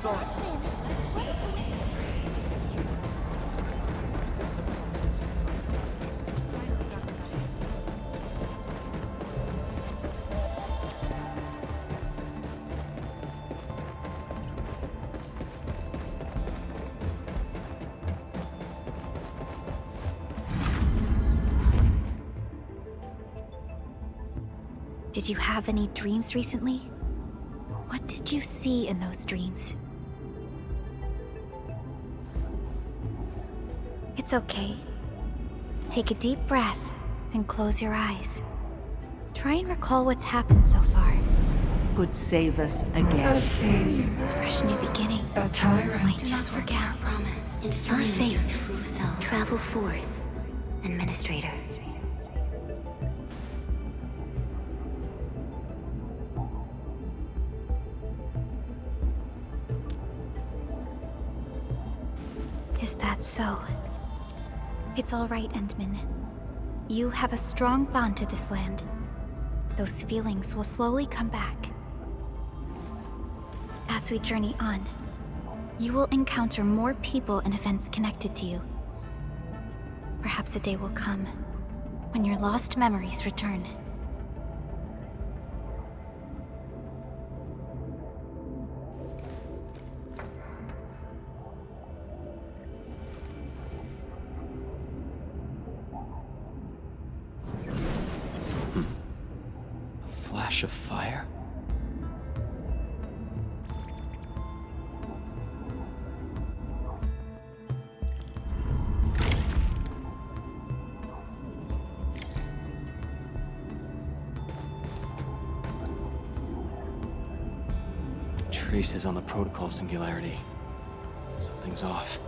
saw it. Did you have any dreams recently? What did you see in those dreams? It's okay. Take a deep breath and close your eyes. Try and recall what's happened so far. Could save us again. A failure. Fresh new beginning. A tyrant. Might just forget our promise. And your fate. Travel forth, Administrator. Is that so? It's all right, Endman. You have a strong bond to this land. Those feelings will slowly come back. As we journey on, you will encounter more people and events connected to you. Perhaps a day will come when your lost memories return. Flash of fire? Traces on the protocol singularity. Something's off.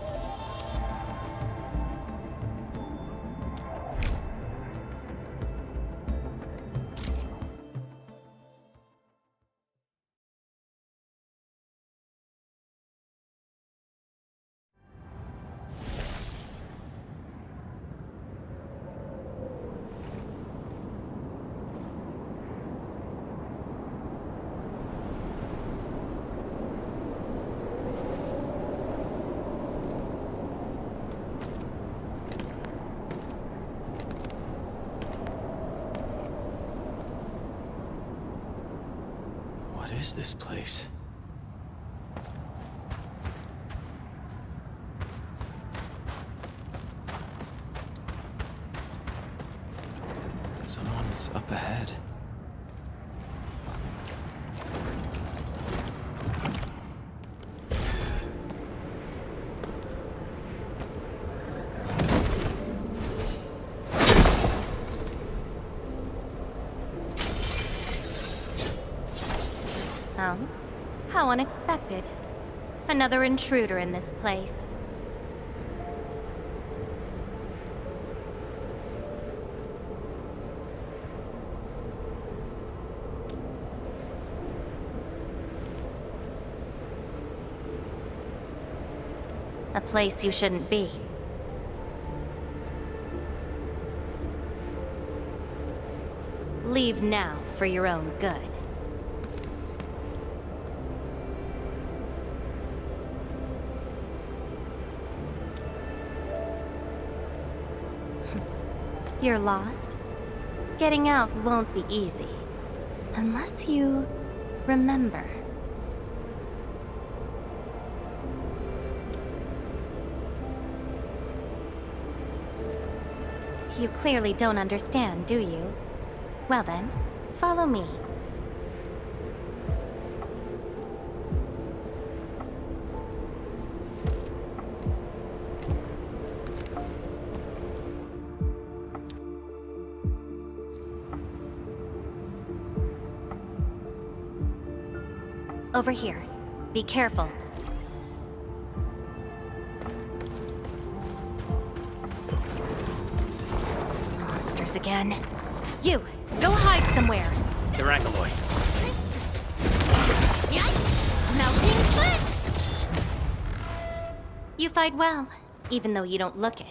What is this place? Someone's up ahead. Oh? How unexpected. Another intruder in this place. A place you shouldn't be. Leave now for your own good. You're lost? Getting out won't be easy. Unless you remember. You clearly don't understand, do you? Well then, follow me. Over here. Be careful. Monsters again. You! Go hide somewhere! The Rankaloid. Melting foot! You fight well, even though you don't look it.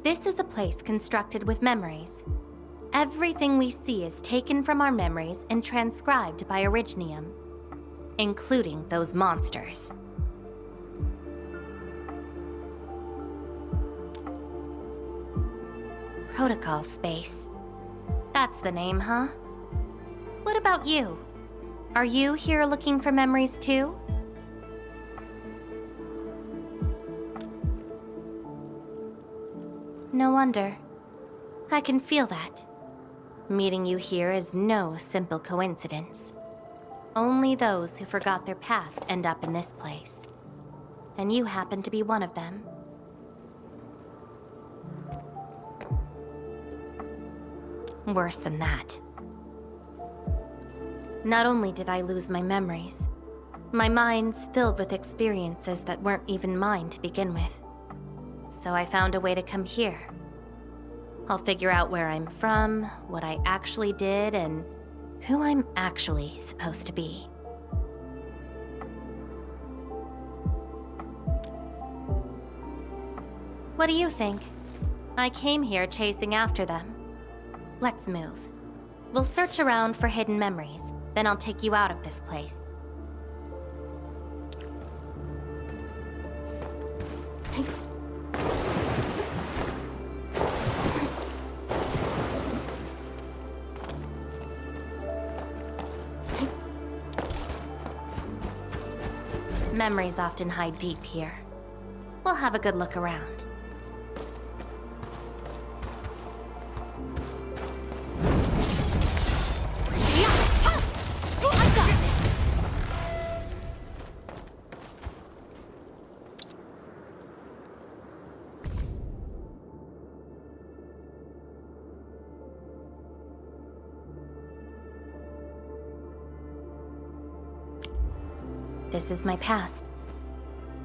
This is a place constructed with memories. Everything we see is taken from our memories and transcribed by Originium, including those monsters. Protocol space. That's the name, huh? What about you? Are you here looking for memories too? No wonder. I can feel that. Meeting you here is no simple coincidence. Only those who forgot their past end up in this place. And you happen to be one of them. Worse than that. Not only did I lose my memories, my mind's filled with experiences that weren't even mine to begin with. So I found a way to come here. I'll figure out where I'm from, what I actually did, and who I'm actually supposed to be. What do you think? I came here chasing after them. Let's move. We'll search around for hidden memories, then I'll take you out of this place. Memories often hide deep here. We'll have a good look around. I've got this! This is my past.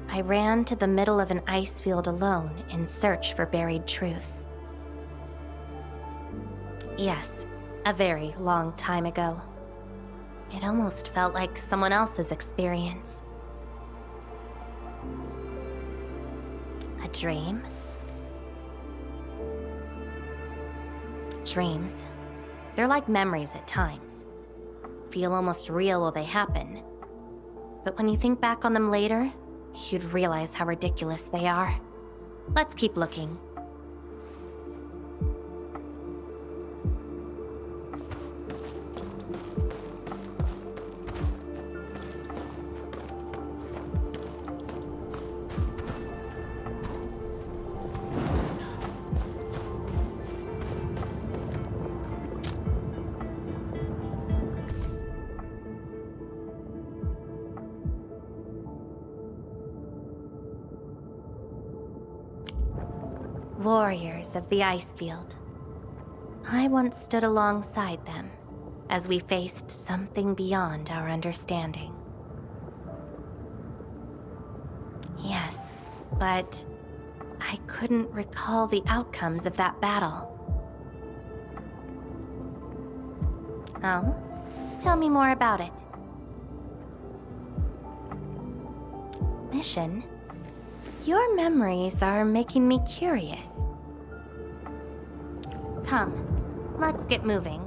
I ran to the middle of an ice field alone in search for buried truths. Yes, a very long time ago. It almost felt like someone else's experience. A dream? Dreams. They're like memories at times. Feel almost real while they happen. But when you think back on them later, you'd realize how ridiculous they are. Let's keep looking. Warriors of the ice field. I once stood alongside them as we faced something beyond our understanding. Yes, but I couldn't recall the outcomes of that battle. Oh? Tell me more about it. Mission? Your memories are making me curious. Come, let's get moving.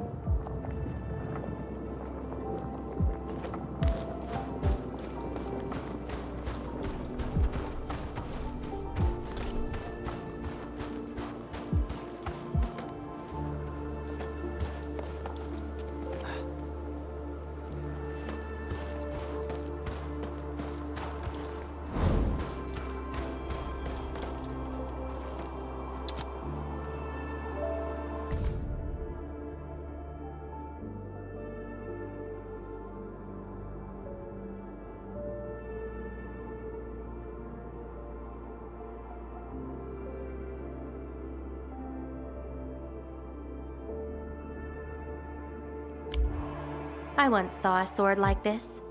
I once saw a sword like this.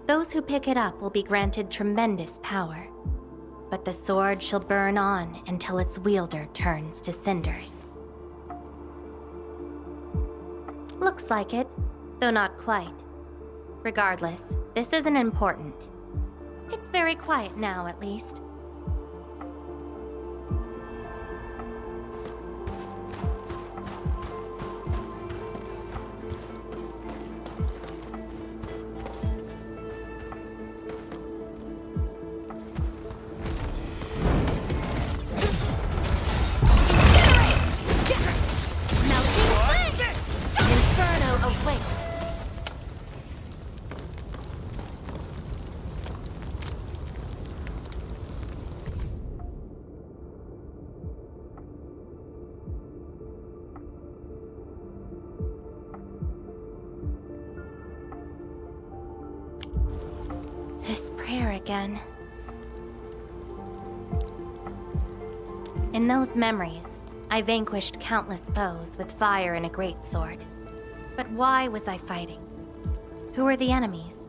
Those who pick it up will be granted tremendous power, but the sword shall burn on until its wielder turns to cinders. Looks like it, though not quite. Regardless, this isn't important. It's very quiet now, at least. again. In those memories, I vanquished countless foes with fire and a greatsword. But why was I fighting? Who are the enemies?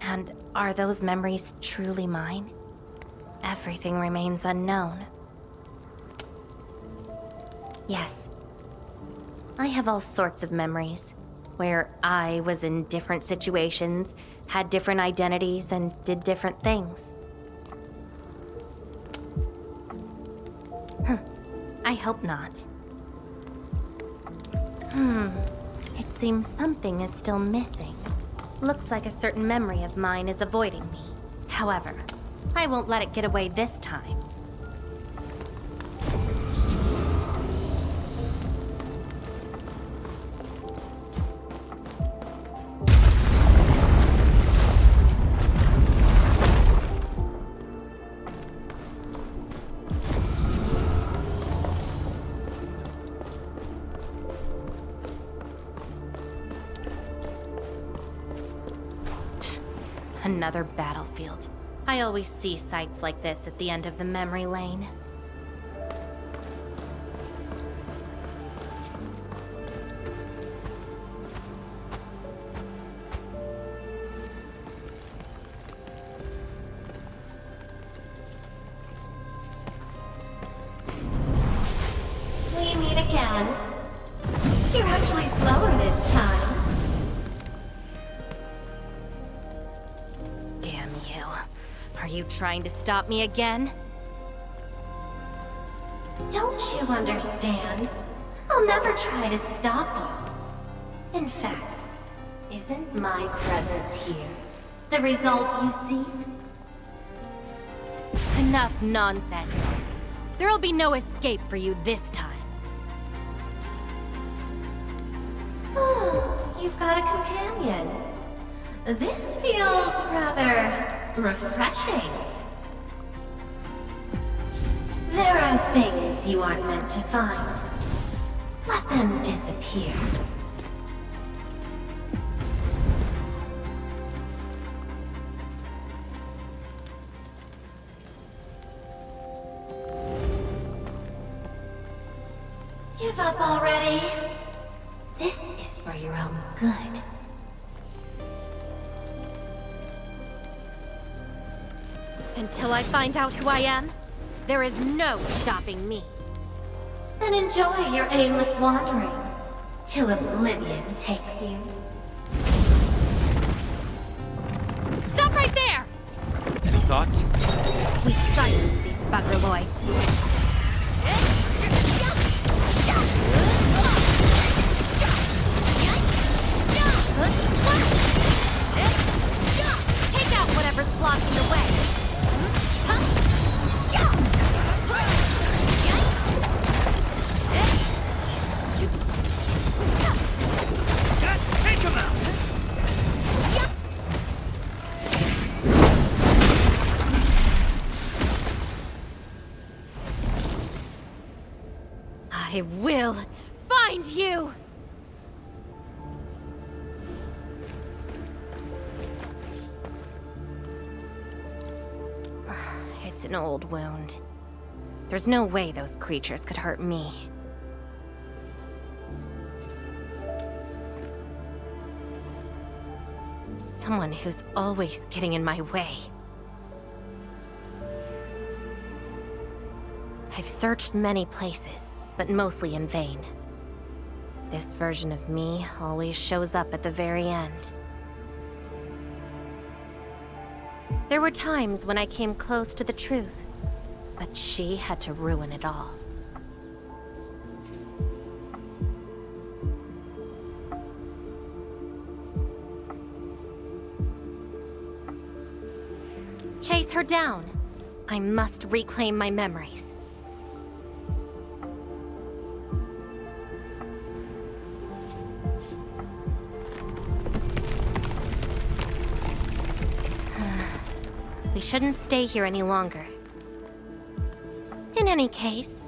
And are those memories truly mine? Everything remains unknown. Yes, I have all sorts of memories, where I was in different situations, had different identities, and did different things. I hope not. It seems something is still missing. Looks like a certain memory of mine is avoiding me. However, I won't let it get away this time. Another battlefield. I always see sights like this at the end of the memory lane. We meet again. You're actually slower this time. Are you trying to stop me again? Don't you understand? I'll never try to stop you. In fact, isn't my presence here the result you seek? Enough nonsense. There'll be no escape for you this time. Oh, you've got a companion. This feels rather refreshing. There are things you aren't meant to find. Let them disappear. Give up already. This is for your own good. Until I find out who I am, there is no stopping me. Then enjoy your aimless wandering, till oblivion takes you. Stop right there! Any thoughts? We silence these buggerloids. Take out whatever's blocking the way. Take him out! I will find you! It's an old wound. There's no way those creatures could hurt me. Someone who's always getting in my way. I've searched many places, but mostly in vain. This version of me always shows up at the very end. There were times when I came close to the truth, but she had to ruin it all. Chase her down. I must reclaim my memories. We shouldn't stay here any longer. In any case,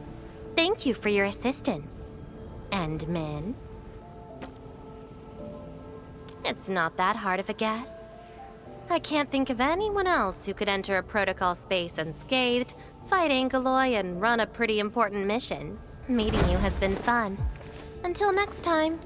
thank you for your assistance, Endmin. It's not that hard of a guess. I can't think of anyone else who could enter a protocol space unscathed, fight Angeloi, and run a pretty important mission. Meeting you has been fun. Until next time.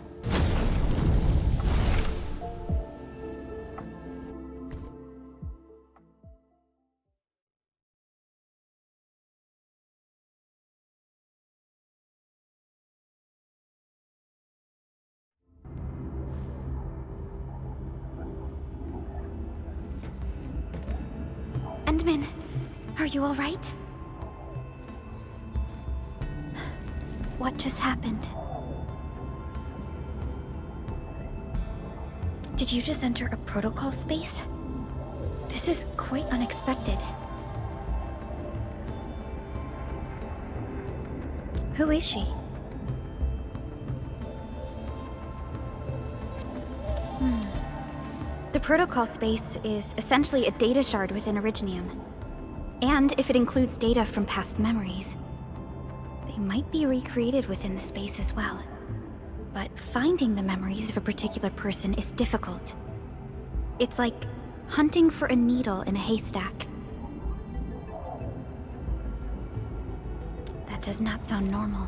Endman, are you all right? What just happened? Did you just enter a protocol space? This is quite unexpected. Who is she? The protocol space is essentially a data shard within Originium. And if it includes data from past memories, they might be recreated within the space as well. But finding the memories of a particular person is difficult. It's like hunting for a needle in a haystack. That does not sound normal.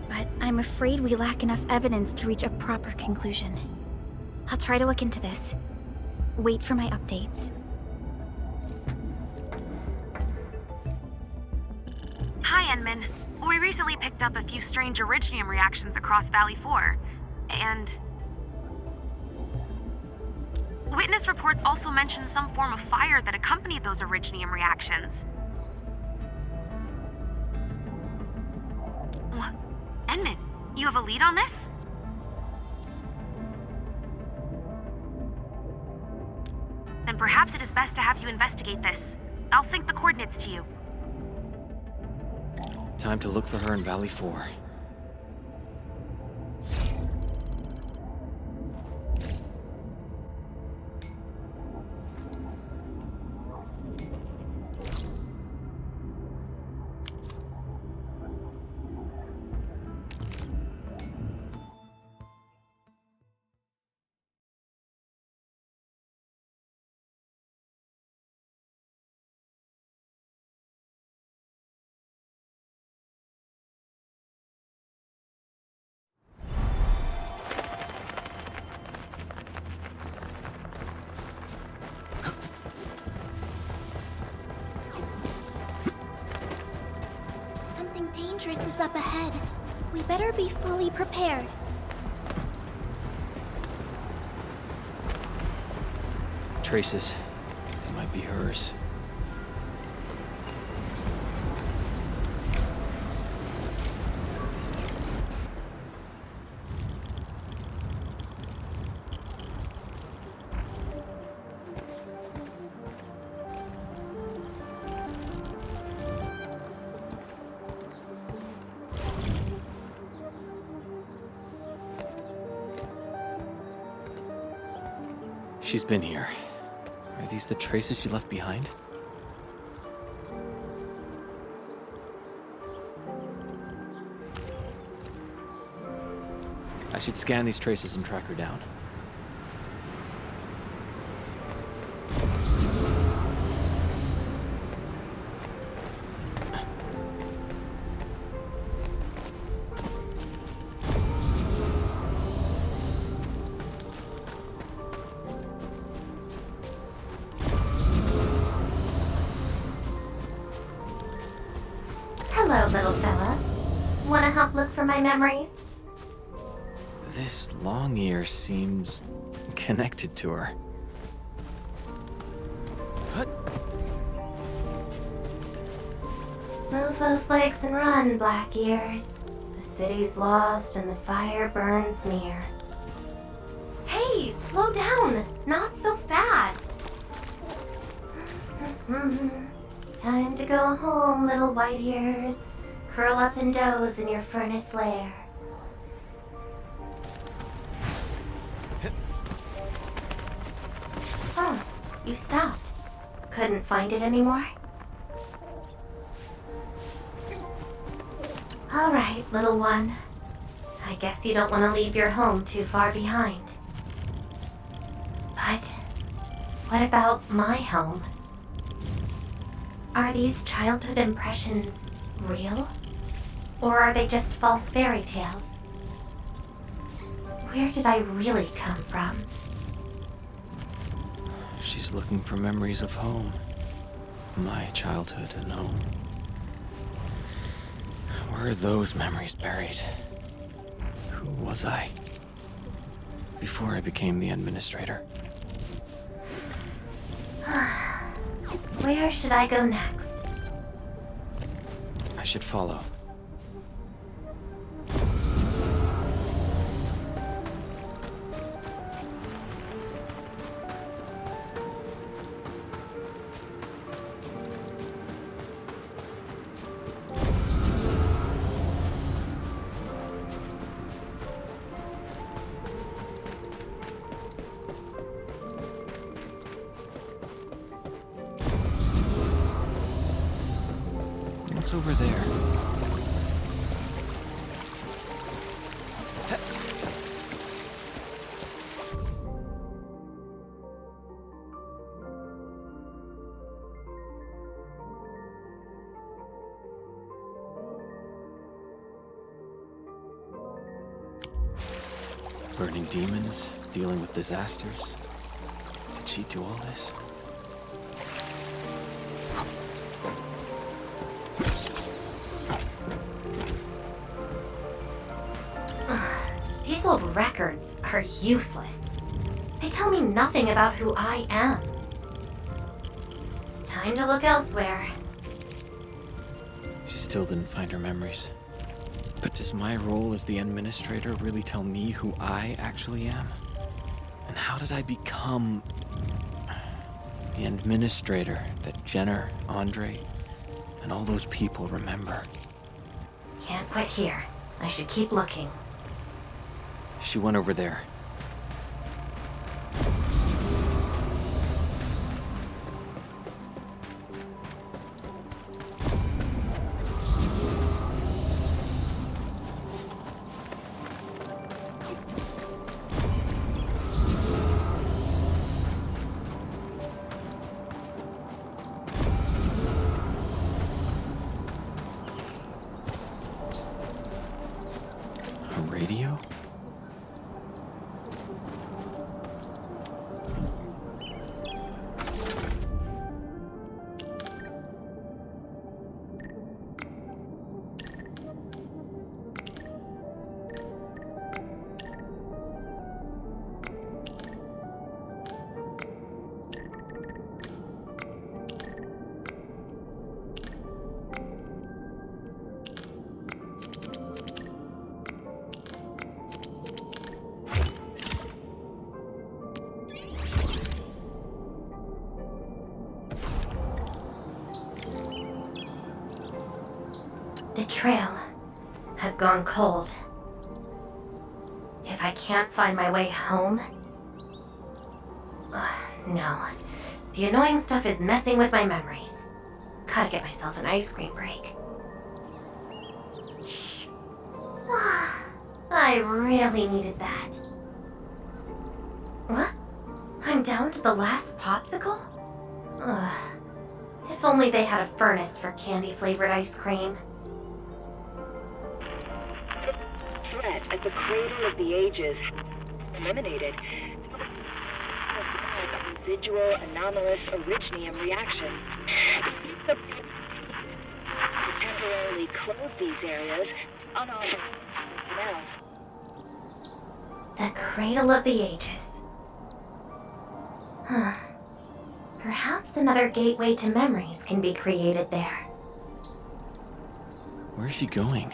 But I'm afraid we lack enough evidence to reach a proper conclusion. I'll try to look into this. Wait for my updates. Hi, Enman. We recently picked up a few strange Originium reactions across Valley 4, and... Witness reports also mention some form of fire that accompanied those Originium reactions. What? Enman, you have a lead on this? Then perhaps it is best to have you investigate this. I'll sync the coordinates to you. Time to look for her in Valley 4. Dangerous is up ahead. We better be fully prepared. Traces. It might be hers. She's been here. Are these the traces she left behind? I should scan these traces and track her down. Hello, little fella. Wanna help look for my memories? This long ear seems connected to her. Move those legs and run, Black Ears. The city's lost and the fire burns near. Hey, slow down! Not so fast! Time to go home, little white ears. Curl up and doze in your furnace lair. Oh, you stopped. Couldn't find it anymore? All right, little one. I I guess you don't want to leave your home too far behind. But what about my home? Are these childhood impressions real? Or are they just false fairy tales? Where did I really come from? She's looking for memories of home. My childhood and home. Where are those memories buried? Who was I? Before I became the administrator. Where should I go next? I should follow. What's over there? Burning demons, dealing with disasters. Did she do all this? These old records are useless. They tell me nothing about who I am. Time to look elsewhere. She still didn't find her memories. But does my role as the administrator really tell me who I actually am? And how did I become the administrator that Jenner, Andre, and all those people remember? Can't quit here. I should keep looking. She went over there. A radio? The trail has gone cold. If I can't find my way home... no. The annoying stuff is messing with my memories. Gotta get myself an ice cream break. I really needed that. What? I'm down to the last popsicle? If only they had a furnace for candy-flavored ice cream. Threat at the Cradle of the Ages eliminated. Residual anomalous originium reaction. To temporarily close these areas, unauthorized personnel. The Cradle of the Ages. Perhaps another gateway to memories can be created there. Where's she going?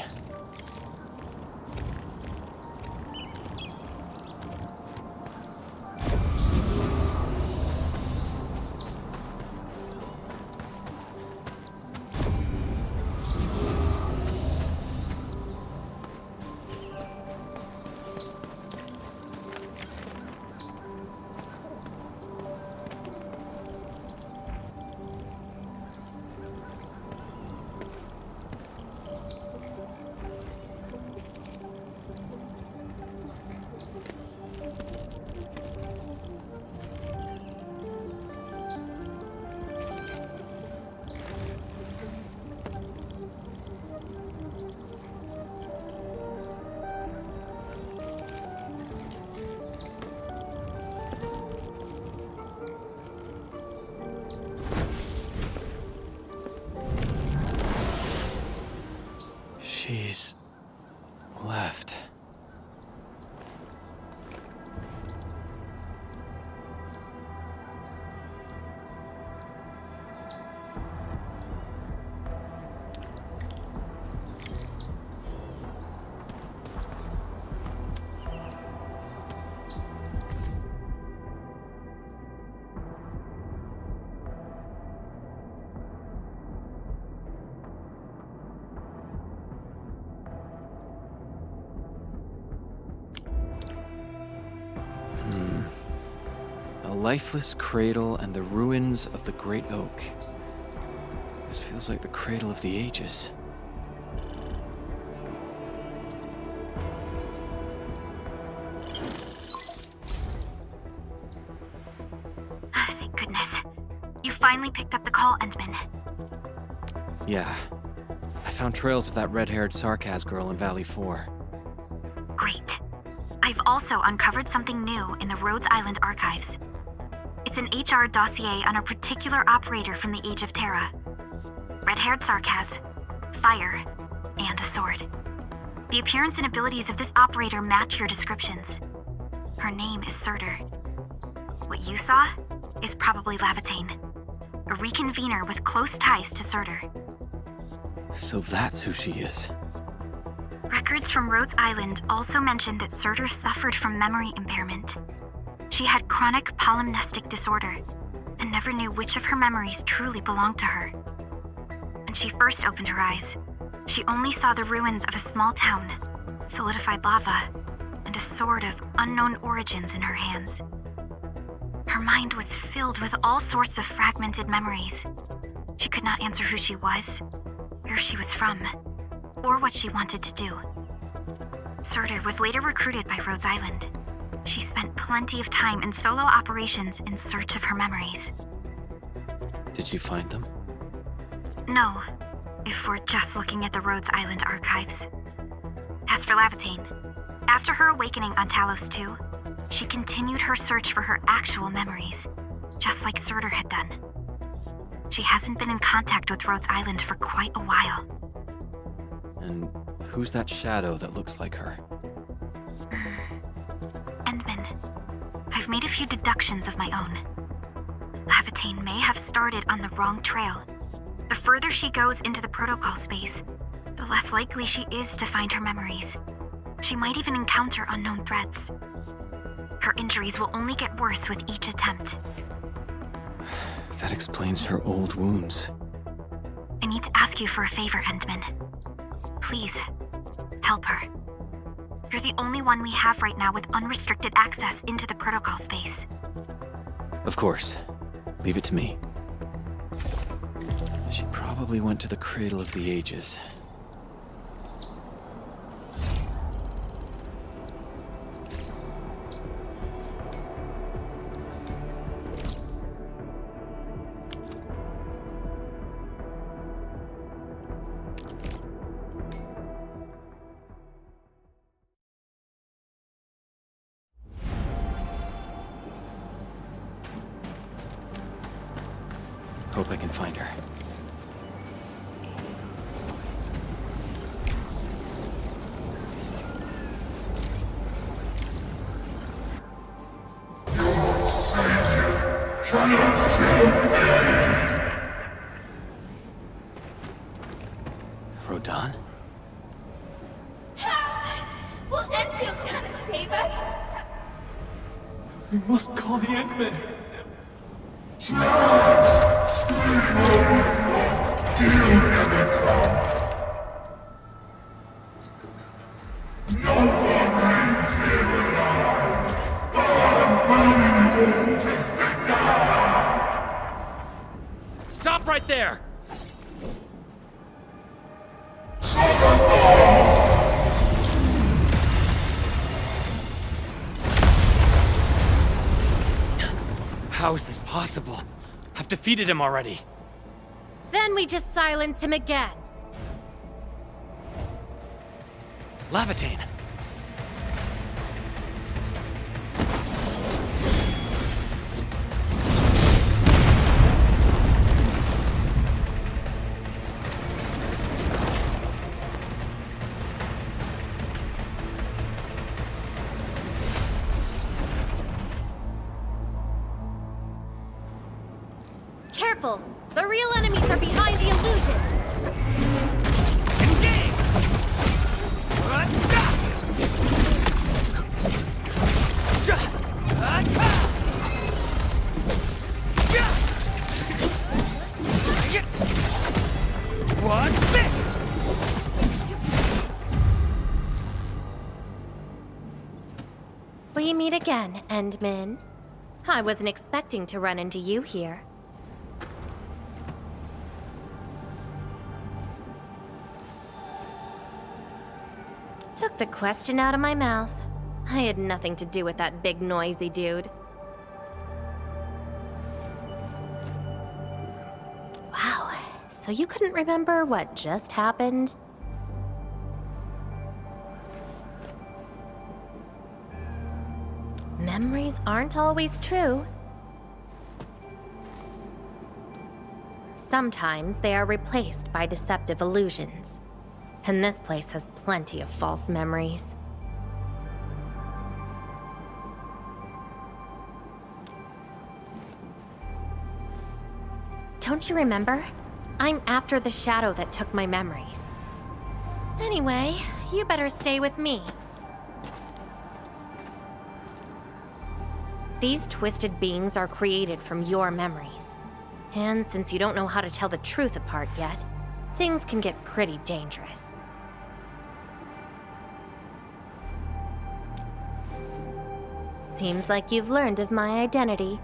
She's left. A lifeless cradle and the ruins of the Great Oak. This feels like the cradle of the ages. Thank goodness. You finally picked up the call, Endman. Yeah. I found trails of that red-haired Sarkaz girl in Valley 4. Great. I've also uncovered something new in the Rhodes Island archives. It's an HR dossier on a particular operator from the Age of Terra. Red-haired Sarkaz, fire, and a sword. The appearance and abilities of this operator match your descriptions. Her name is Surtur. What you saw is probably Laevatain, a reconvener with close ties to Surtur. So that's who she is. Records from Rhodes Island also mention that Surtur suffered from memory impairment. She had chronic polymnestic disorder and never knew which of her memories truly belonged to her. When she first opened her eyes, she only saw the ruins of a small town, solidified lava, and a sword of unknown origins in her hands. Her mind was filled with all sorts of fragmented memories. She could not answer who she was, where she was from, or what she wanted to do. Surtur was later recruited by Rhodes Island. She spent plenty of time in solo operations in search of her memories. Did you find them? No, if we're just looking at the Rhodes Island archives. As for Laevatain, after her awakening on Talos 2, she continued her search for her actual memories, just like Surtur had done. She hasn't been in contact with Rhodes Island for quite a while. And who's that shadow that looks like her? Endman, I've made a few deductions of my own. Laevatain may have started on the wrong trail. The further she goes into the protocol space, the less likely she is to find her memories. She might even encounter unknown threats. Her injuries will only get worse with each attempt. That explains her old wounds. I need to ask you for a favor, Endman. Please, help her. You're the only one we have right now with unrestricted access into the protocol space. Of course. Leave it to me. She probably went to the Cradle of the Ages. Hope I can find her. Rodan? Help! Will Endfield come and save us? We must call the Endmen. Stop right there! How is this possible? I've defeated him already. Then we just silence him again. Laevatain! careful! The real enemies are behind the illusions! What's this? We meet again, Endmin. I wasn't expecting to run into you here. Took the question out of my mouth. I had nothing to do with that big noisy dude. Wow, so you couldn't remember what just happened? Memories aren't always true. Sometimes they are replaced by deceptive illusions. And this place has plenty of false memories. Don't you remember? I'm after the shadow that took my memories. Anyway, you better stay with me. These twisted beings are created from your memories. And since you don't know how to tell the truth apart yet, things can get pretty dangerous. Seems like you've learned of my identity.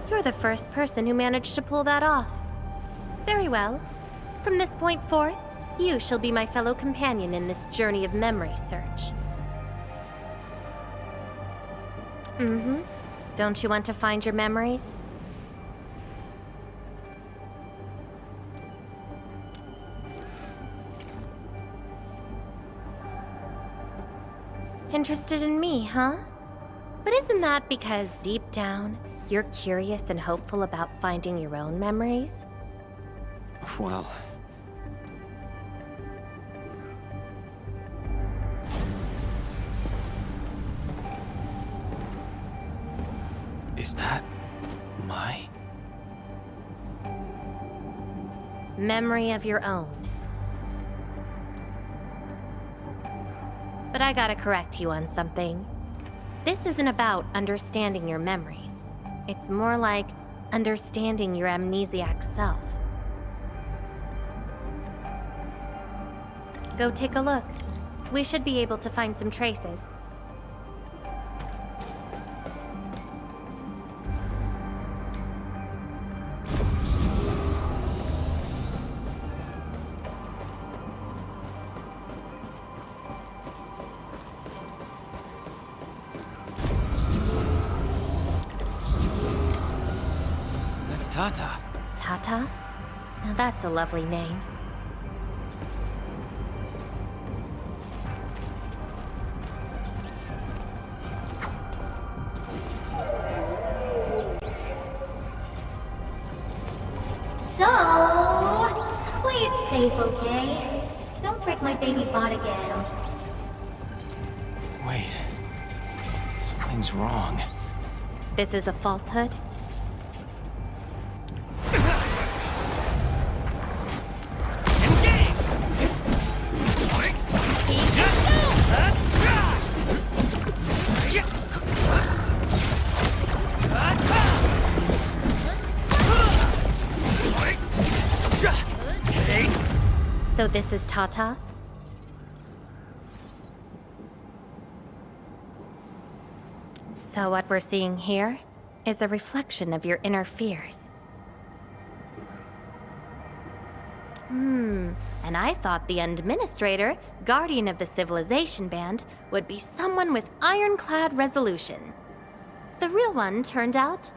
You're the first person who managed to pull that off. Very well. From this point forth, you shall be my fellow companion in this journey of memory search. Don't you want to find your memories? Interested in me, huh? But isn't that because deep down, you're curious and hopeful about finding your own memories? Well... Is that... my... memory of your own. But I gotta correct you on something. This isn't about understanding your memories. It's more like understanding your amnesiac self. Go take a look. We should be able to find some traces. Tata. Tata? Now that's a lovely name. So, play it safe, okay? Don't break my baby bot again. Wait. Something's wrong. This is a falsehood? So this is Tata? So what we're seeing here is a reflection of your inner fears. And I thought the Administrator, Guardian of the Civilization Band, would be someone with ironclad resolution. The real one turned out...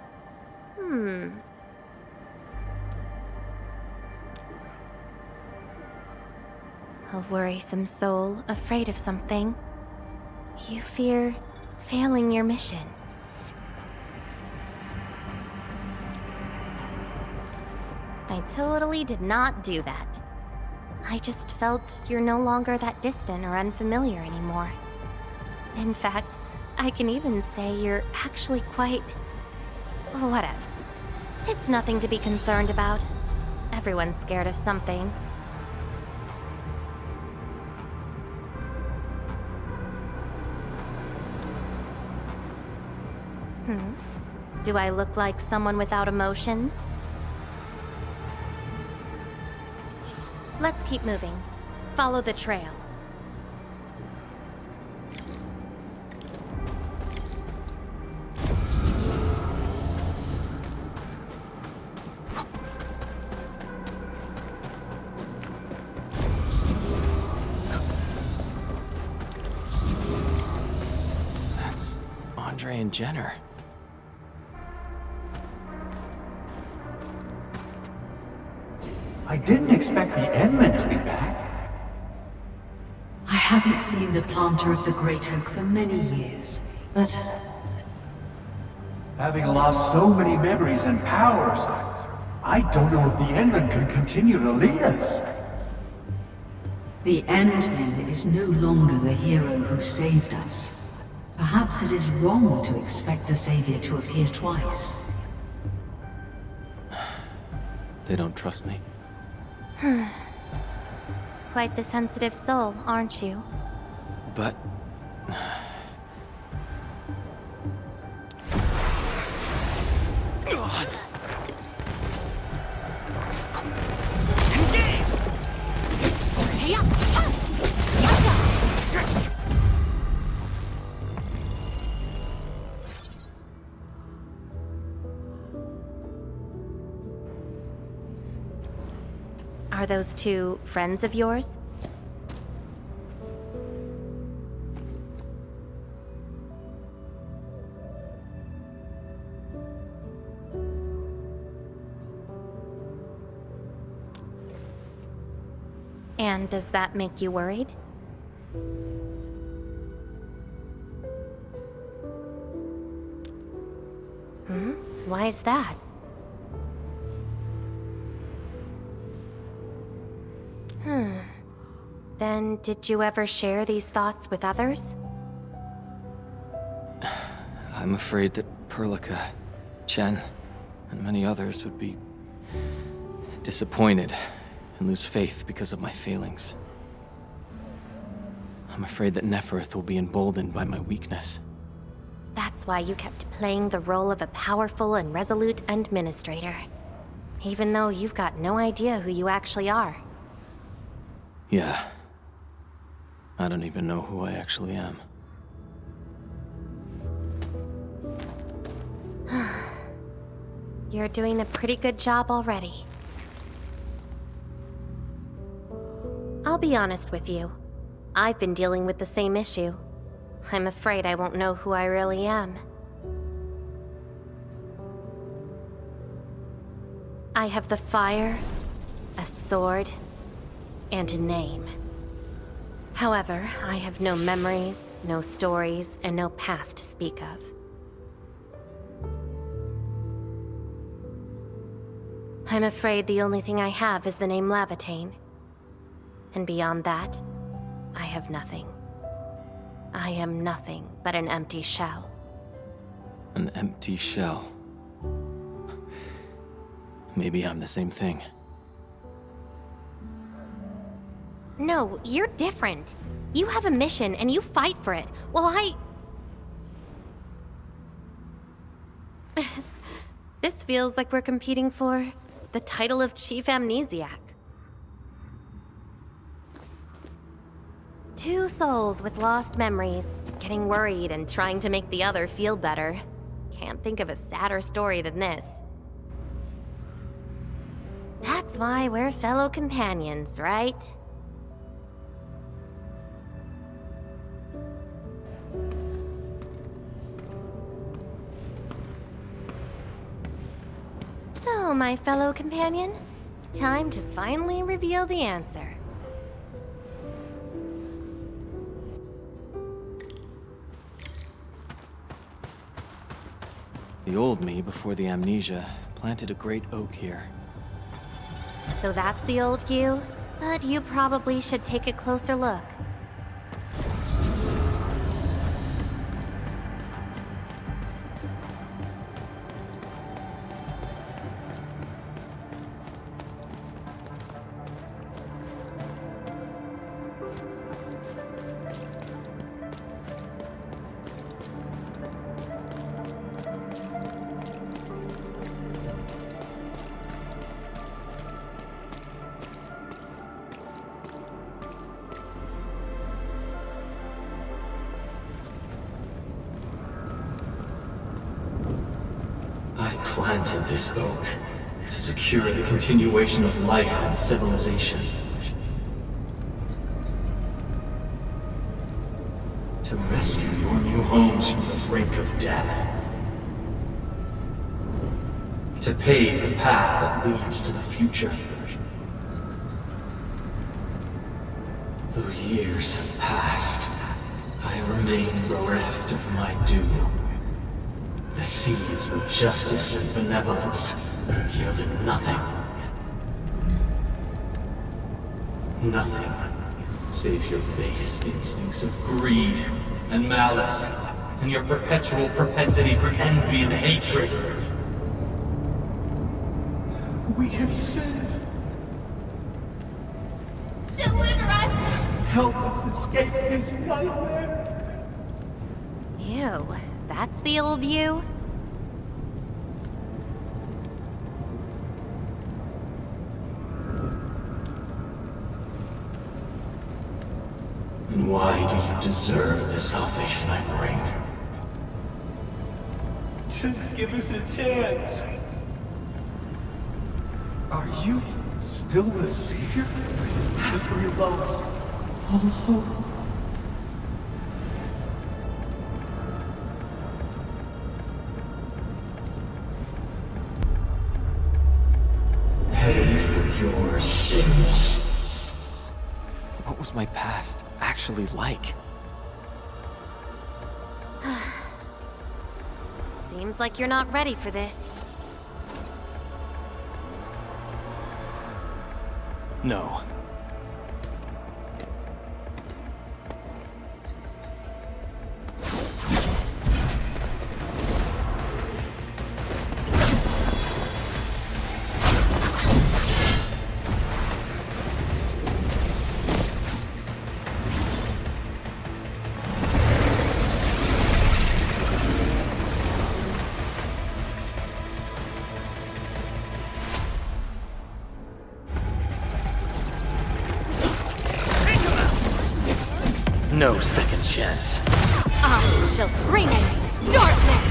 A worrisome soul, afraid of something. You fear failing your mission. I totally did not do that. I just felt you're no longer that distant or unfamiliar anymore. In fact, I can even say you're actually quite... whatevs. It's nothing to be concerned about. Everyone's scared of something. Do I look like someone without emotions? Let's keep moving. Follow the trail. That's Andre and Jenner. I didn't expect the Endmen to be back. I haven't seen the planter of the Great Oak for many years, but Having lost so many memories and powers, I don't know if the Endmen can continue to lead us. the Endman is no longer the hero who saved us. Perhaps it is wrong to expect the Savior to appear twice. They don't trust me. Quite the sensitive soul, aren't you? But... Are those two friends of yours? And does that make you worried? Why is that? Then, did you ever share these thoughts with others? I'm afraid that Perlica, Chen, and many others would be disappointed and lose faith because of my failings. I'm afraid that Neferth will be emboldened by my weakness. That's why you kept playing the role of a powerful and resolute administrator. Even though you've got no idea who you actually are. Yeah. I don't even know who I actually am. You're doing a pretty good job already. I'll be honest with you. I've been dealing with the same issue. I'm afraid I won't know who I really am. I have the fire, a sword, and a name. However, I have no memories, no stories, and no past to speak of. I'm afraid the only thing I have is the name Laevatain. And beyond that, I have nothing. I am nothing but an empty shell. An empty shell. Maybe I'm the same thing. No, you're different. You have a mission and you fight for it, while This feels like we're competing for the title of Chief Amnesiac. Two souls with lost memories, getting worried and trying to make the other feel better. Can't think of a sadder story than this. That's why we're fellow companions, right? So, my fellow companion, time to finally reveal the answer. The old me, before the amnesia, planted a great oak here. So that's the old you? But you probably should take a closer look. planted this oak to secure the continuation of life and civilization. To rescue your new homes from the brink of death. To pave the path that leads to the future. Though years have passed, I remain bereft of my due. The seeds of justice and benevolence yielded nothing. Nothing save your base instincts of greed and malice, and your perpetual propensity for envy and hatred. We have sinned. Deliver us! Help us escape this nightmare. Ew, that's the old you? And why do you deserve the salvation I bring? Just give us a chance. Are you still the savior? Have we lost all hope? Pay for your sins. What was my past actually like? Seems like you're not ready for this. No. No second chance. I shall bring it darkness!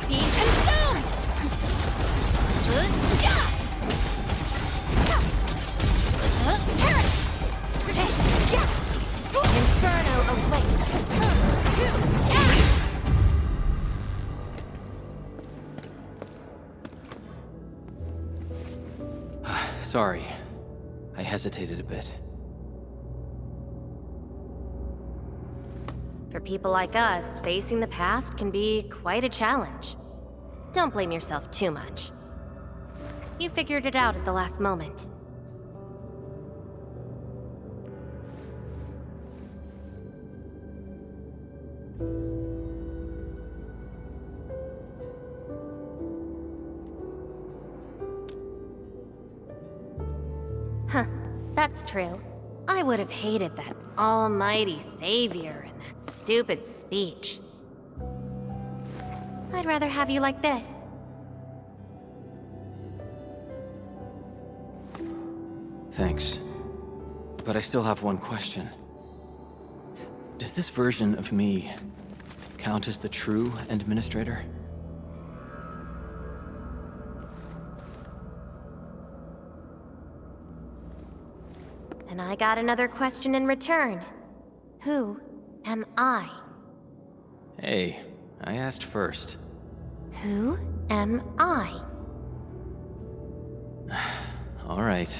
Be consumed! Inferno awaits! Sorry. I hesitated a bit. For people like us, facing the past can be quite a challenge. Don't blame yourself too much. You figured it out at the last moment. Huh, that's true. I would have hated that almighty savior and that stupid speech. I'd rather have you like this. Thanks. But I still have one question. Does this version of me count as the true administrator? And I got another question in return. Who am I? Hey, I asked first. Who am I? All right.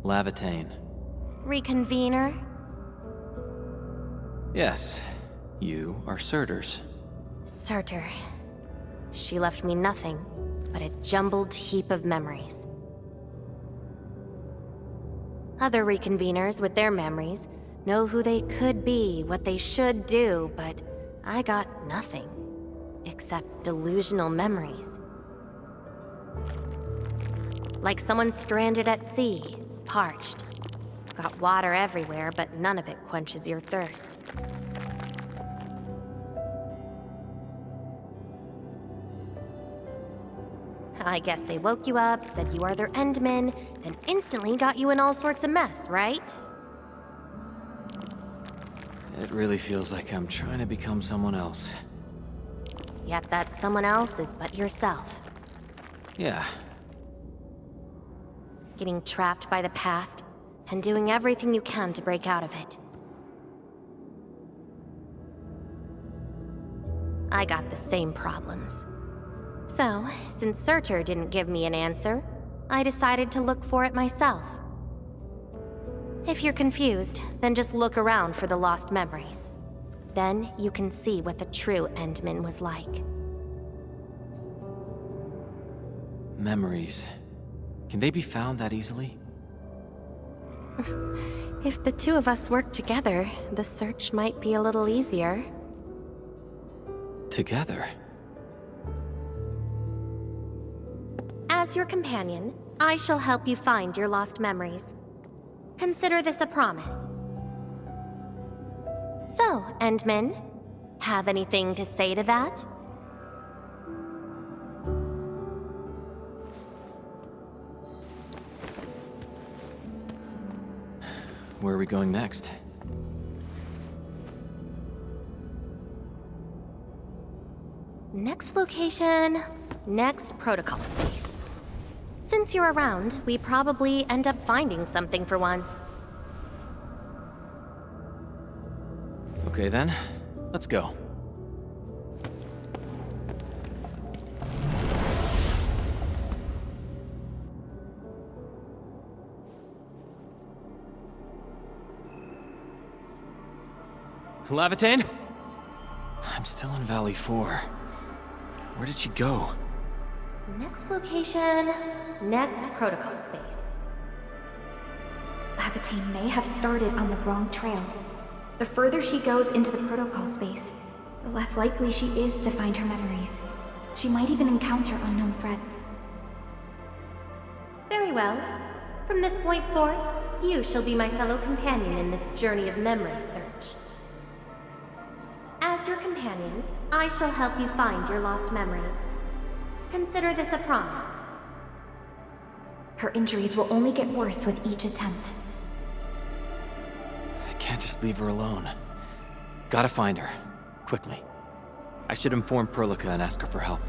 Laevatain. Reconvener? Yes, you are Surtur's. Surtur. She left me nothing but a jumbled heap of memories. Other reconveners with their memories know who they could be, what they should do, but I got nothing. Except delusional memories. Like someone stranded at sea, parched. Got water everywhere, but none of it quenches your thirst. I guess they woke you up, said you are their Endman, then instantly got you in all sorts of mess, right? It really feels like I'm trying to become someone else. Yet that someone else is but yourself. Yeah. Getting trapped by the past, and doing everything you can to break out of it. I got the same problems. So, since Searcher didn't give me an answer, I decided to look for it myself. If you're confused, then just look around for the lost memories. Then you can see what the true Endman was like. Memories. Can they be found that easily? If the two of us work together, the search might be a little easier. Together? As your companion, I shall help you find your lost memories. Consider this a promise. So, Endman, have anything to say to that? Where are we going next? Next location, next protocol space. Since you're around, we probably end up finding something for once. Okay then, let's go. Laevatain? I'm still in Valley 4. Where did she go? Next location, next protocol space. Laevatain may have started on the wrong trail. The further she goes into the protocol space, the less likely she is to find her memories. She might even encounter unknown threats. Very well. From this point forth, you shall be my fellow companion in this journey of memory search. As your companion, I shall help you find your lost memories. Consider this a promise. Her injuries will only get worse with each attempt. I can't just leave her alone. Gotta find her. Quickly. I should inform Perlica and ask her for help.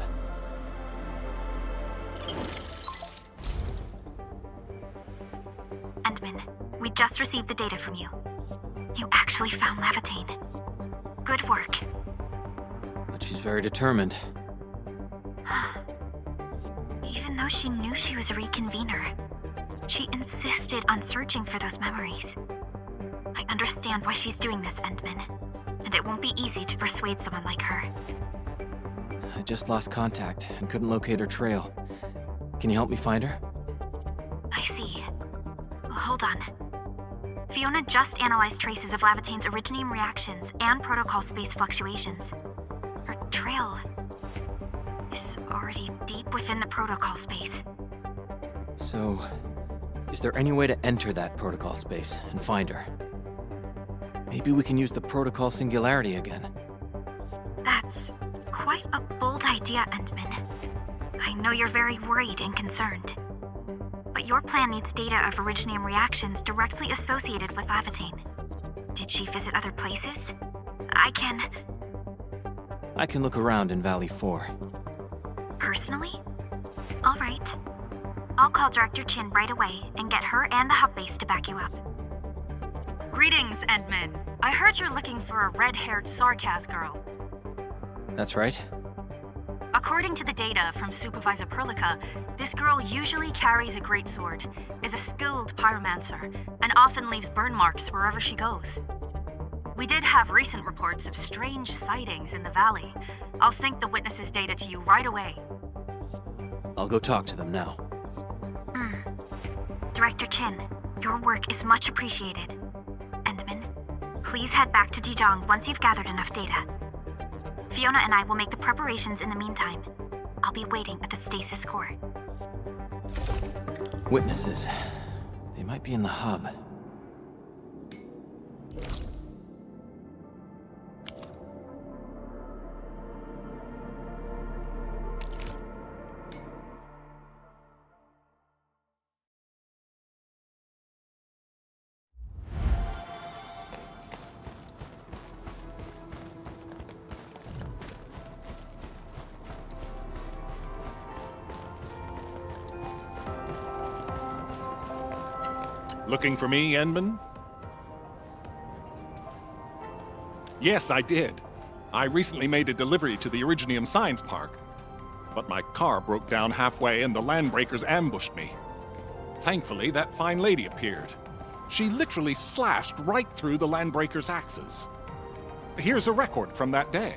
Endman, we just received the data from you. You actually found Laevatain. Good work. But she's very determined. Even though she knew she was a reconvener, she insisted on searching for those memories. I understand why she's doing this, Endman, and it won't be easy to persuade someone like her. I just lost contact and couldn't locate her trail. Can you help me find her? I see. Hold on. Fiona just analyzed traces of Laevatain's originium reactions and protocol space fluctuations. Her trail is already deep within the protocol space. So, is there any way to enter that protocol space and find her? Maybe we can use the protocol singularity again. That's quite a bold idea, Endman. I know you're very worried and concerned. But your plan needs data of originium reactions directly associated with Laevatain. Did she visit other places? I can look around in Valley 4. Personally? All right. I'll call Director Chin right away and get her and the hub base to back you up. Greetings, Endman. I heard you're looking for a red-haired Sarkaz girl. That's right. According to the data from Supervisor Perlica, this girl usually carries a greatsword, is a skilled pyromancer, and often leaves burn marks wherever she goes. We did have recent reports of strange sightings in the valley. I'll sync the witnesses' data to you right away. I'll go talk to them now. Director Chin, your work is much appreciated. Endman, please head back to Dijong once you've gathered enough data. Fiona and I will make the preparations in the meantime. I'll be waiting at the stasis core. Witnesses. They might be in the hub. Looking for me, Endman? Yes, I did. I recently made a delivery to the Originium Science Park. But my car broke down halfway and the Landbreakers ambushed me. Thankfully, that fine lady appeared. She literally slashed right through the Landbreakers' axes. Here's a record from that day.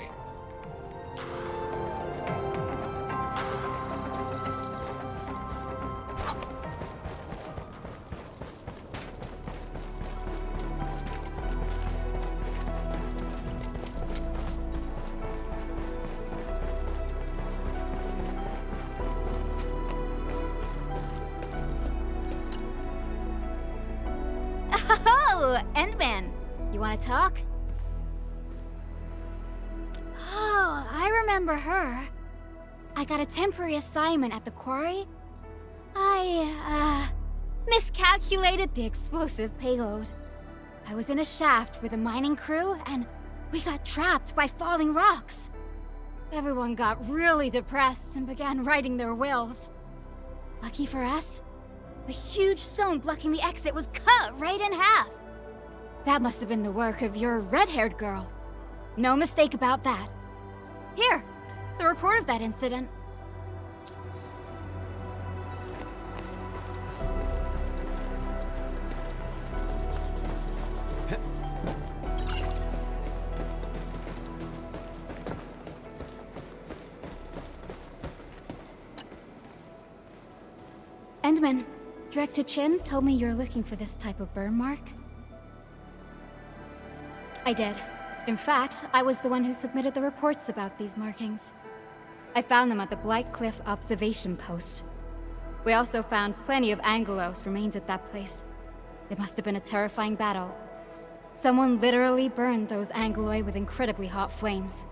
Oh, Endman. You want to talk? Oh, I remember her. I got a temporary assignment at the quarry. I, miscalculated the explosive payload. I was in a shaft with a mining crew, and we got trapped by falling rocks. Everyone got really depressed and began writing their wills. Lucky for us, the huge stone blocking the exit was cut right in half. That must have been the work of your red-haired girl. No mistake about that. Here, the report of that incident. Endman, Director Chin told me you're looking for this type of burn mark. I did. In fact, I was the one who submitted the reports about these markings. I found them at the Blight Cliff observation post. We also found plenty of Angelos remains at that place. It must have been a terrifying battle. Someone literally burned those Angeloi with incredibly hot flames.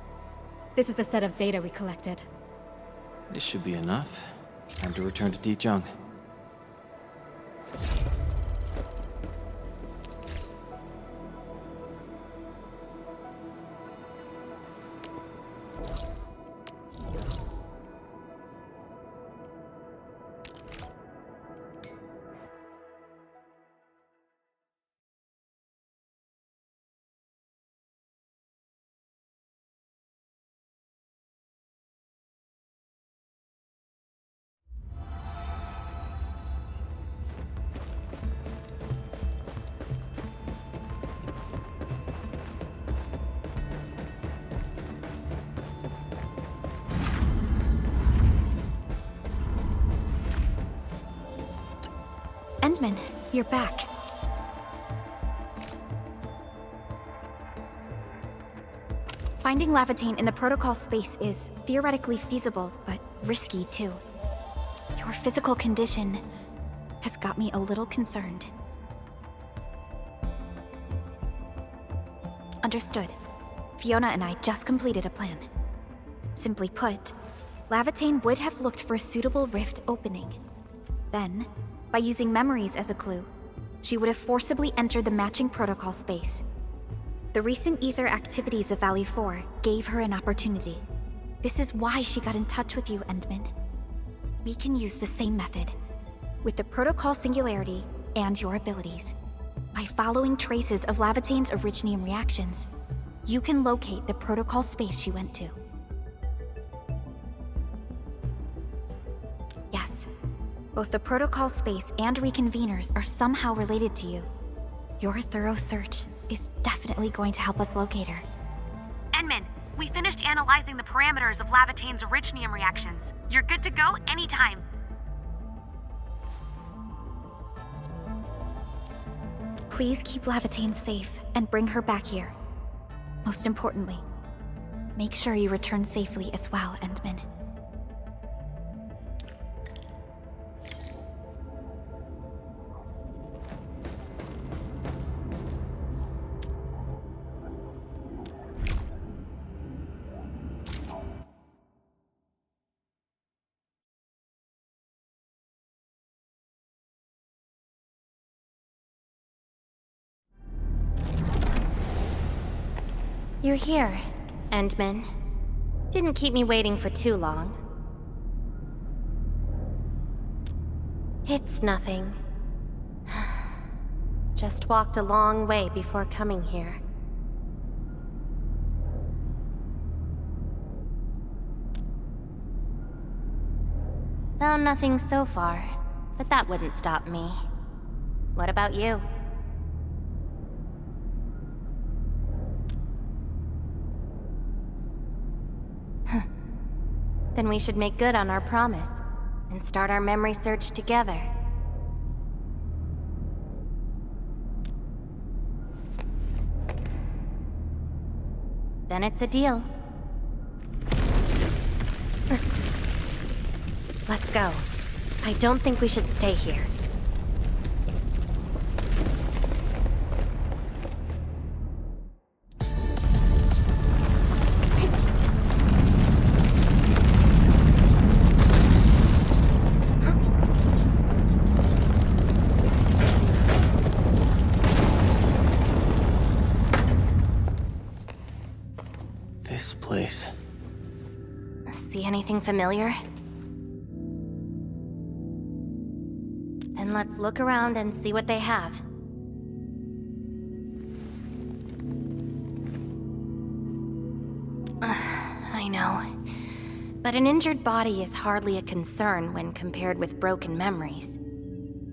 This is a set of data we collected. This should be enough. Time to return to Dichung. Endman, you're back. Finding Laevatain in the protocol space is theoretically feasible, but risky too. Your physical condition has got me a little concerned. Understood. Fiona and I just completed a plan. Simply put, Laevatain would have looked for a suitable rift opening. Then, by using memories as a clue, she would have forcibly entered the matching protocol space. The recent ether activities of Valley 4 gave her an opportunity. This is why she got in touch with you, Endman. We can use the same method, with the protocol singularity and your abilities. By following traces of Laevatain's Originium reactions, you can locate the protocol space she went to. Yes. Both the protocol space and reconveners are somehow related to you. Your thorough search is definitely going to help us locate her. Endman, we finished analyzing the parameters of Laevatain's Originium reactions. You're good to go anytime. Please keep Laevatain safe and bring her back here. Most importantly, make sure you return safely as well, Endman. You're here, Endman. Didn't keep me waiting for too long. It's nothing. Just walked a long way before coming here. Found nothing so far, but that wouldn't stop me. What about you? Then we should make good on our promise and start our memory search together. Then it's a deal. Let's go. I don't think we should stay here. This place. See anything familiar? Then let's look around and see what they have. I know. But an injured body is hardly a concern when compared with broken memories.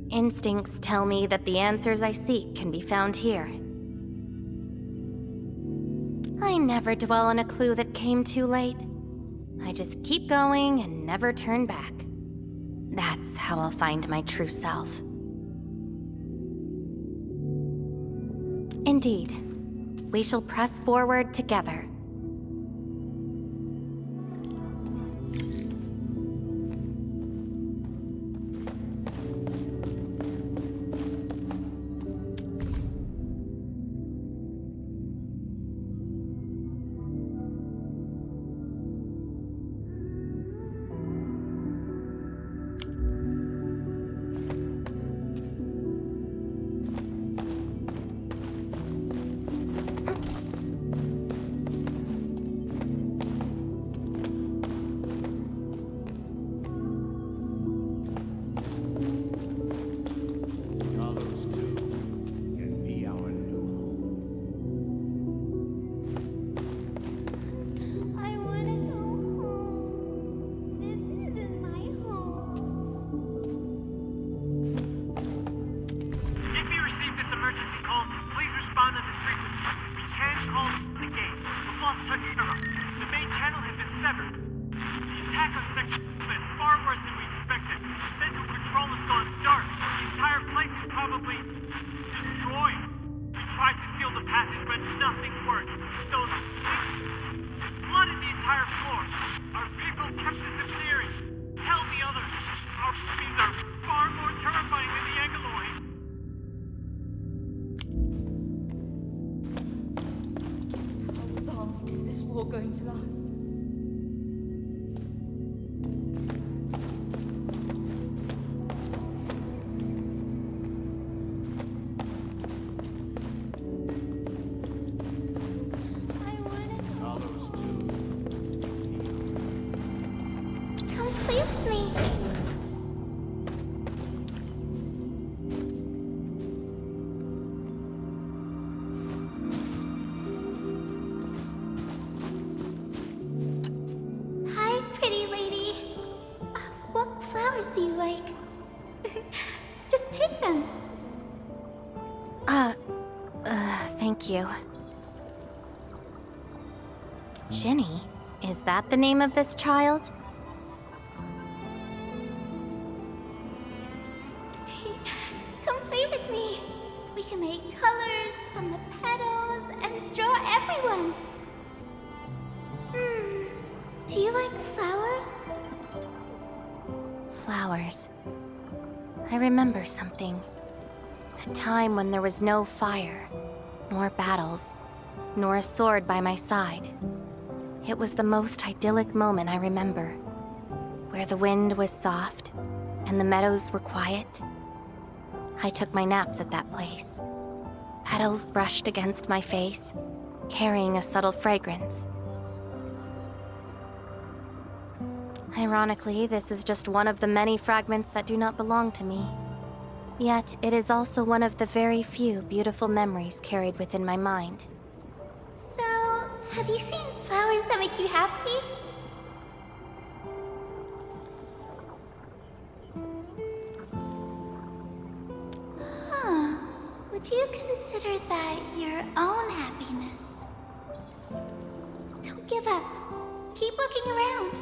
Instincts tell me that the answers I seek can be found here. I never dwell on a clue that came too late. I just keep going and never turn back. That's how I'll find my true self. Indeed, we shall press forward together. Going to last. Do you like? Just take them. Thank you. Ginny? Is that the name of this child? Come play with me. We can make colors from the petals and draw everyone. Do you like flowers? Flowers. I remember something. A time when there was no fire, nor battles, nor a sword by my side. It was the most idyllic moment I remember, where the wind was soft and the meadows were quiet. I took my naps at that place. Petals brushed against my face, carrying a subtle fragrance. Ironically, this is just one of the many fragments that do not belong to me. Yet, it is also one of the very few beautiful memories carried within my mind. So, have you seen flowers that make you happy? Huh. Would you consider that your own happiness? Don't give up. Keep looking around.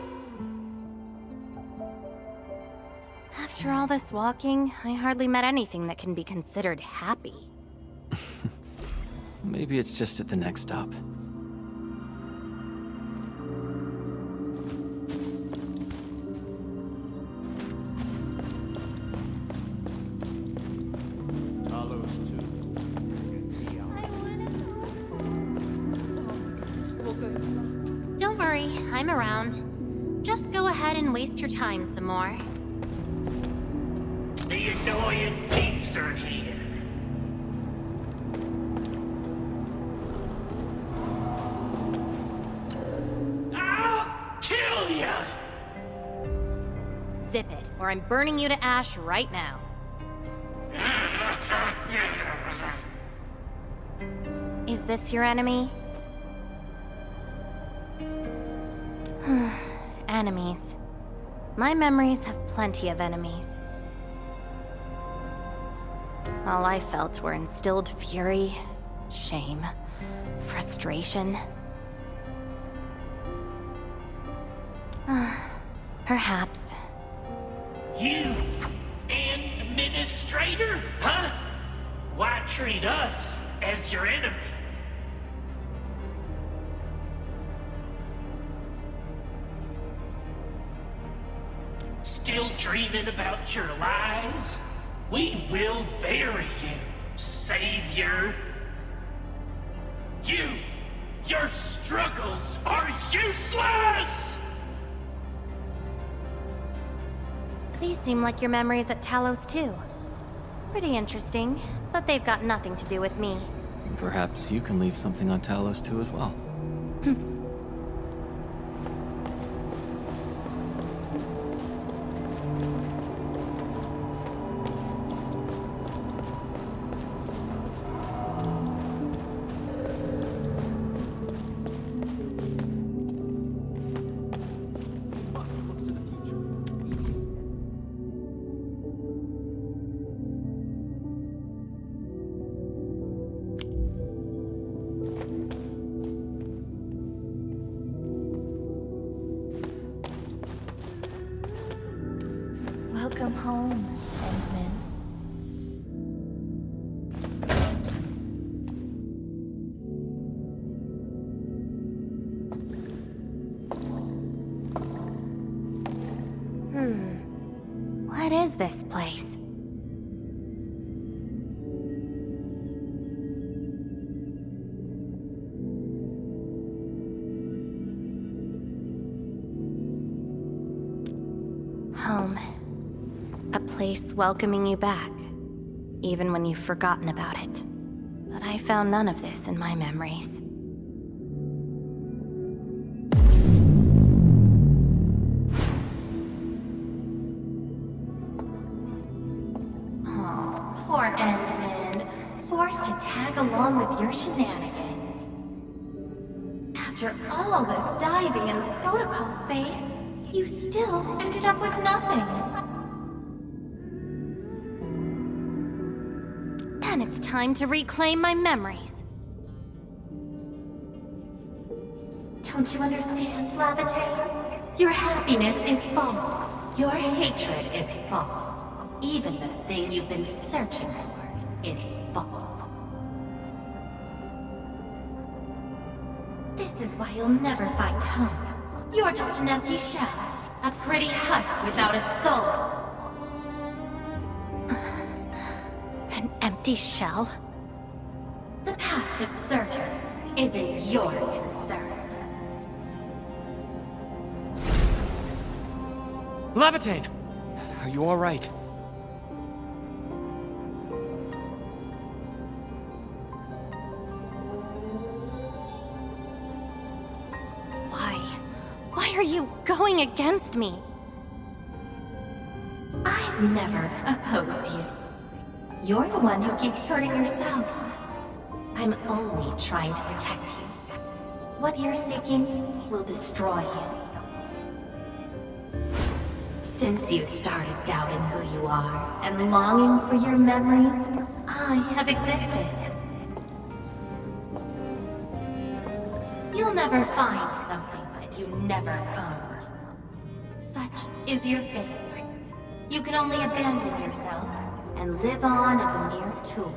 After all this walking, I hardly met anything that can be considered happy. Maybe it's just at the next stop. Don't worry, I'm around. Just go ahead and waste your time some more. The annoying peeps are here. I'll kill ya! Zip it, or I'm burning you to ash right now. Is this your enemy? Enemies. My memories have plenty of enemies. All I felt were instilled fury, shame, frustration. Perhaps. You, administrator, huh? Why treat us as your enemy? Still dreaming about your lies? We will bury you, savior. Your struggles are useless! These seem like your memories at Talos too. Pretty interesting, but they've got nothing to do with me. Perhaps you can leave something on Talos too as well. Welcome home, Endman. What is this place? Home. A place welcoming you back, even when you've forgotten about it. But I found none of this in my memories. Oh, poor Endman, forced to tag along with your shenanigans. After all this diving in the protocol space, you still ended up with nothing. Then it's time to reclaim my memories. Don't you understand, Laevatain? Your happiness is false. Your hatred is false. Even the thing you've been searching for is false. This is why you'll never find home. You're just an empty shell. A pretty husk without a soul. An empty shell? The past of Surtur isn't your concern. Laevatain! Are you alright? Why are you going against me? I've never opposed you. You're the one who keeps hurting yourself. I'm only trying to protect you. What you're seeking will destroy you. Since you started doubting who you are and longing for your memories, I have existed. You'll never find something that you never owned. Such is your fate. You can only abandon yourself and live on as a mere tool.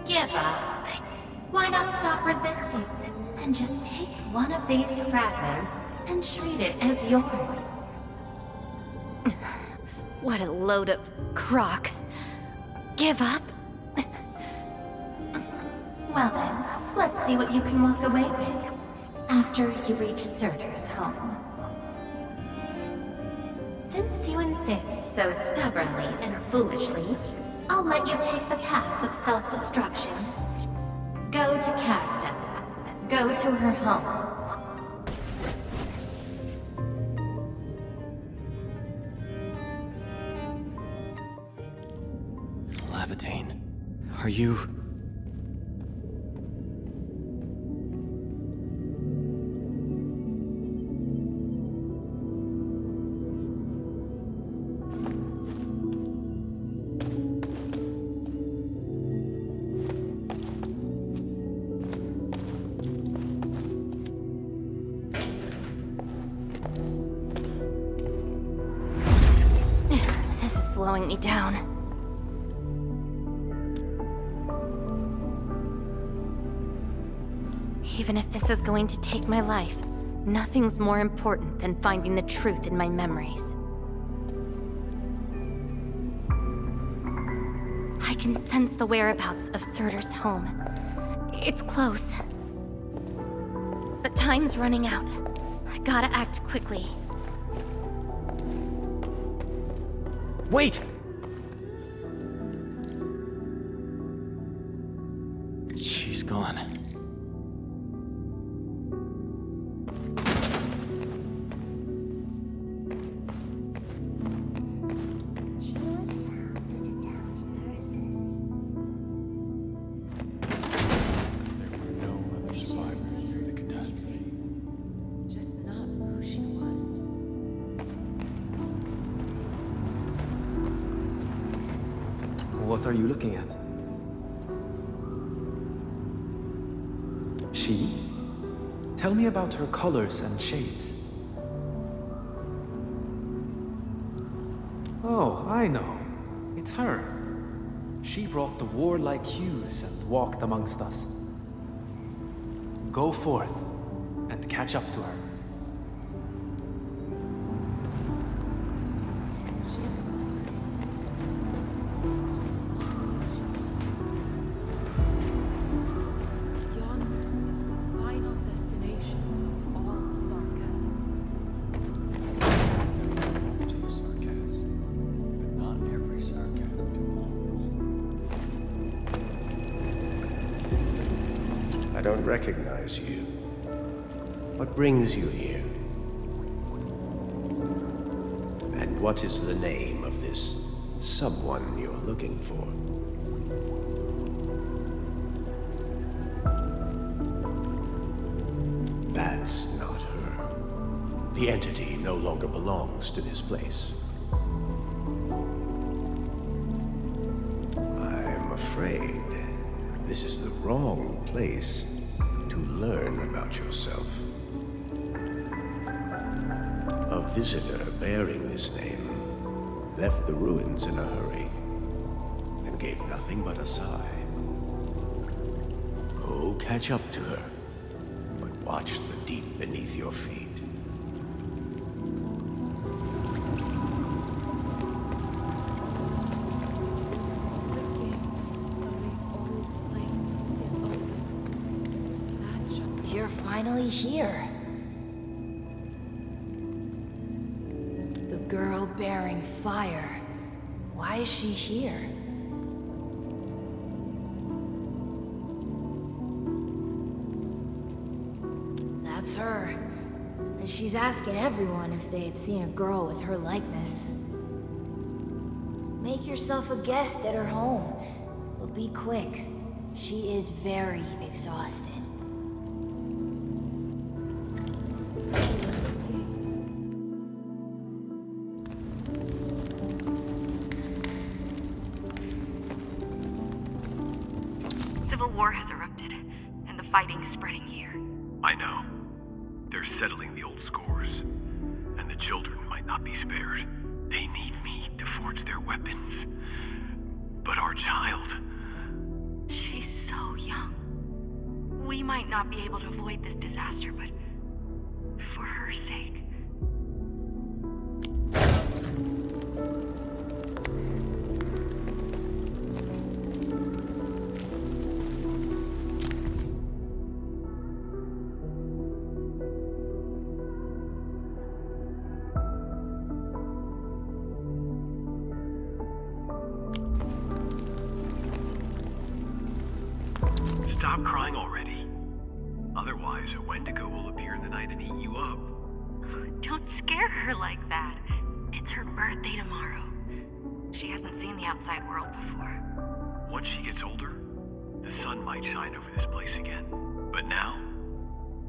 Give up. Why not stop resisting and just take one of these fragments and treat it as yours? What a load of crock. Give up? Well then, let's see what you can walk away with after you reach Surtur's home. Since you insist so stubbornly and foolishly, I'll let you take the path of self-destruction. Go to Casta. Go to her home. Laevatain, are you... This is slowing me down. Even if this is going to take my life, nothing's more important than finding the truth in my memories. I can sense the whereabouts of Surtur's home. It's close. But time's running out. I gotta act quickly. Wait! She's gone. What are you looking at? She? Tell me about her colors and shades. Oh, I know. It's her. She brought the warlike hues and walked amongst us. Go forth and catch up to her. I don't recognize you. What brings you here? And what is the name of this someone you're looking for? That's not her. The entity no longer belongs to this place. I'm afraid this is the wrong place to learn about yourself. A visitor bearing this name left the ruins in a hurry and gave nothing but a sigh. Go catch up to her, but watch the deep beneath your feet. You're finally here. The girl bearing fire. Why is she here? That's her. And she's asking everyone if they had seen a girl with her likeness. Make yourself a guest at her home. But be quick. She is very exhausted. Civil war has erupted, and the fighting's spreading here. I know. They're settling the old scores, and the children might not be spared. They need me to forge their weapons. But our child... She's so young. We might not be able to avoid this disaster, but for her sake... Stop crying already. Otherwise, a Wendigo will appear in the night and eat you up. Don't scare her like that. It's her birthday tomorrow. She hasn't seen the outside world before. Once she gets older, the sun might shine over this place again. But now,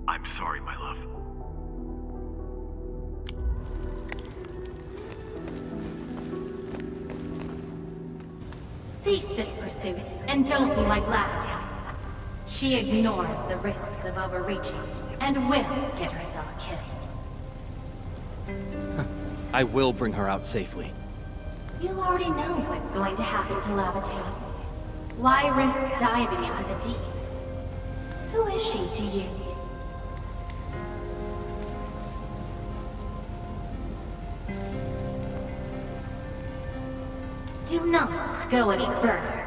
I'm sorry, my love. Cease this pursuit, and don't be like Laevatain. She ignores the risks of overreaching, and will get herself killed. I will bring her out safely. You already know what's going to happen to Laevatain. Why risk diving into the deep? Who is she to you? Do not go any further.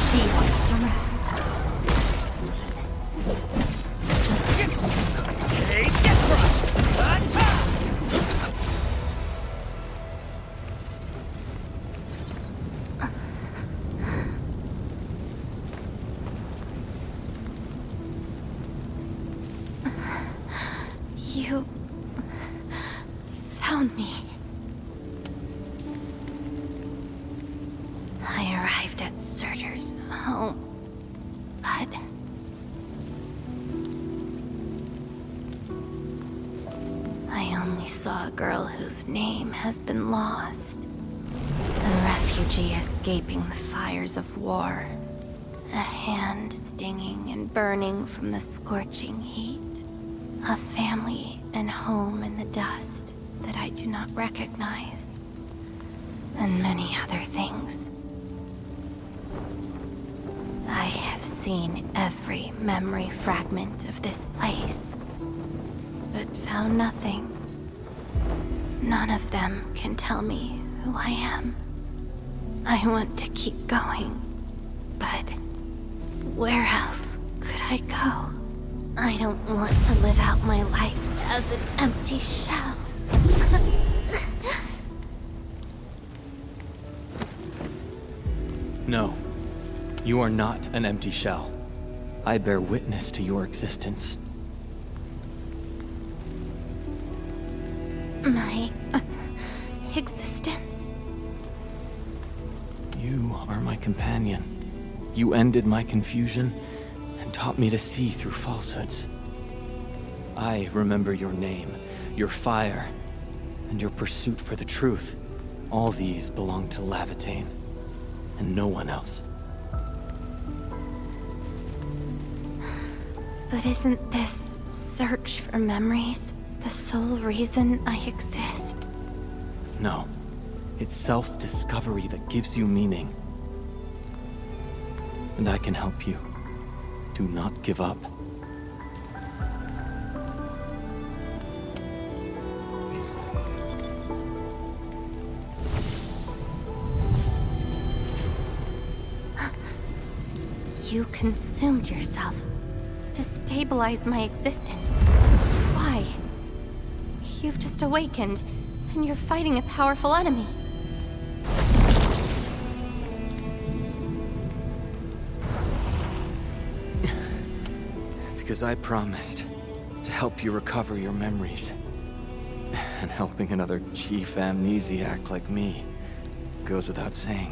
She wants to rest. Sleep. Take it, crushed! You found me. I arrived at Surtur's home, but I only saw a girl whose name has been lost. A refugee escaping the fires of war. A hand stinging and burning from the scorching heat. A family and home in the dust that I do not recognize. And many other things. I have seen every memory fragment of this place, but found nothing. None of them can tell me who I am. I want to keep going, but where else could I go? I don't want to live out my life as an empty shell. No, you are not an empty shell. I bear witness to your existence. My existence? You are my companion. You ended my confusion and taught me to see through falsehoods. I remember your name, your fire, and your pursuit for the truth. All these belong to Laevatain, and no one else. But isn't this search for memories the sole reason I exist? No. It's self-discovery that gives you meaning. And I can help you. Do not give up. You consumed yourself to stabilize my existence. Why? You've just awakened, and you're fighting a powerful enemy. Because I promised to help you recover your memories. And helping another chief amnesiac like me goes without saying.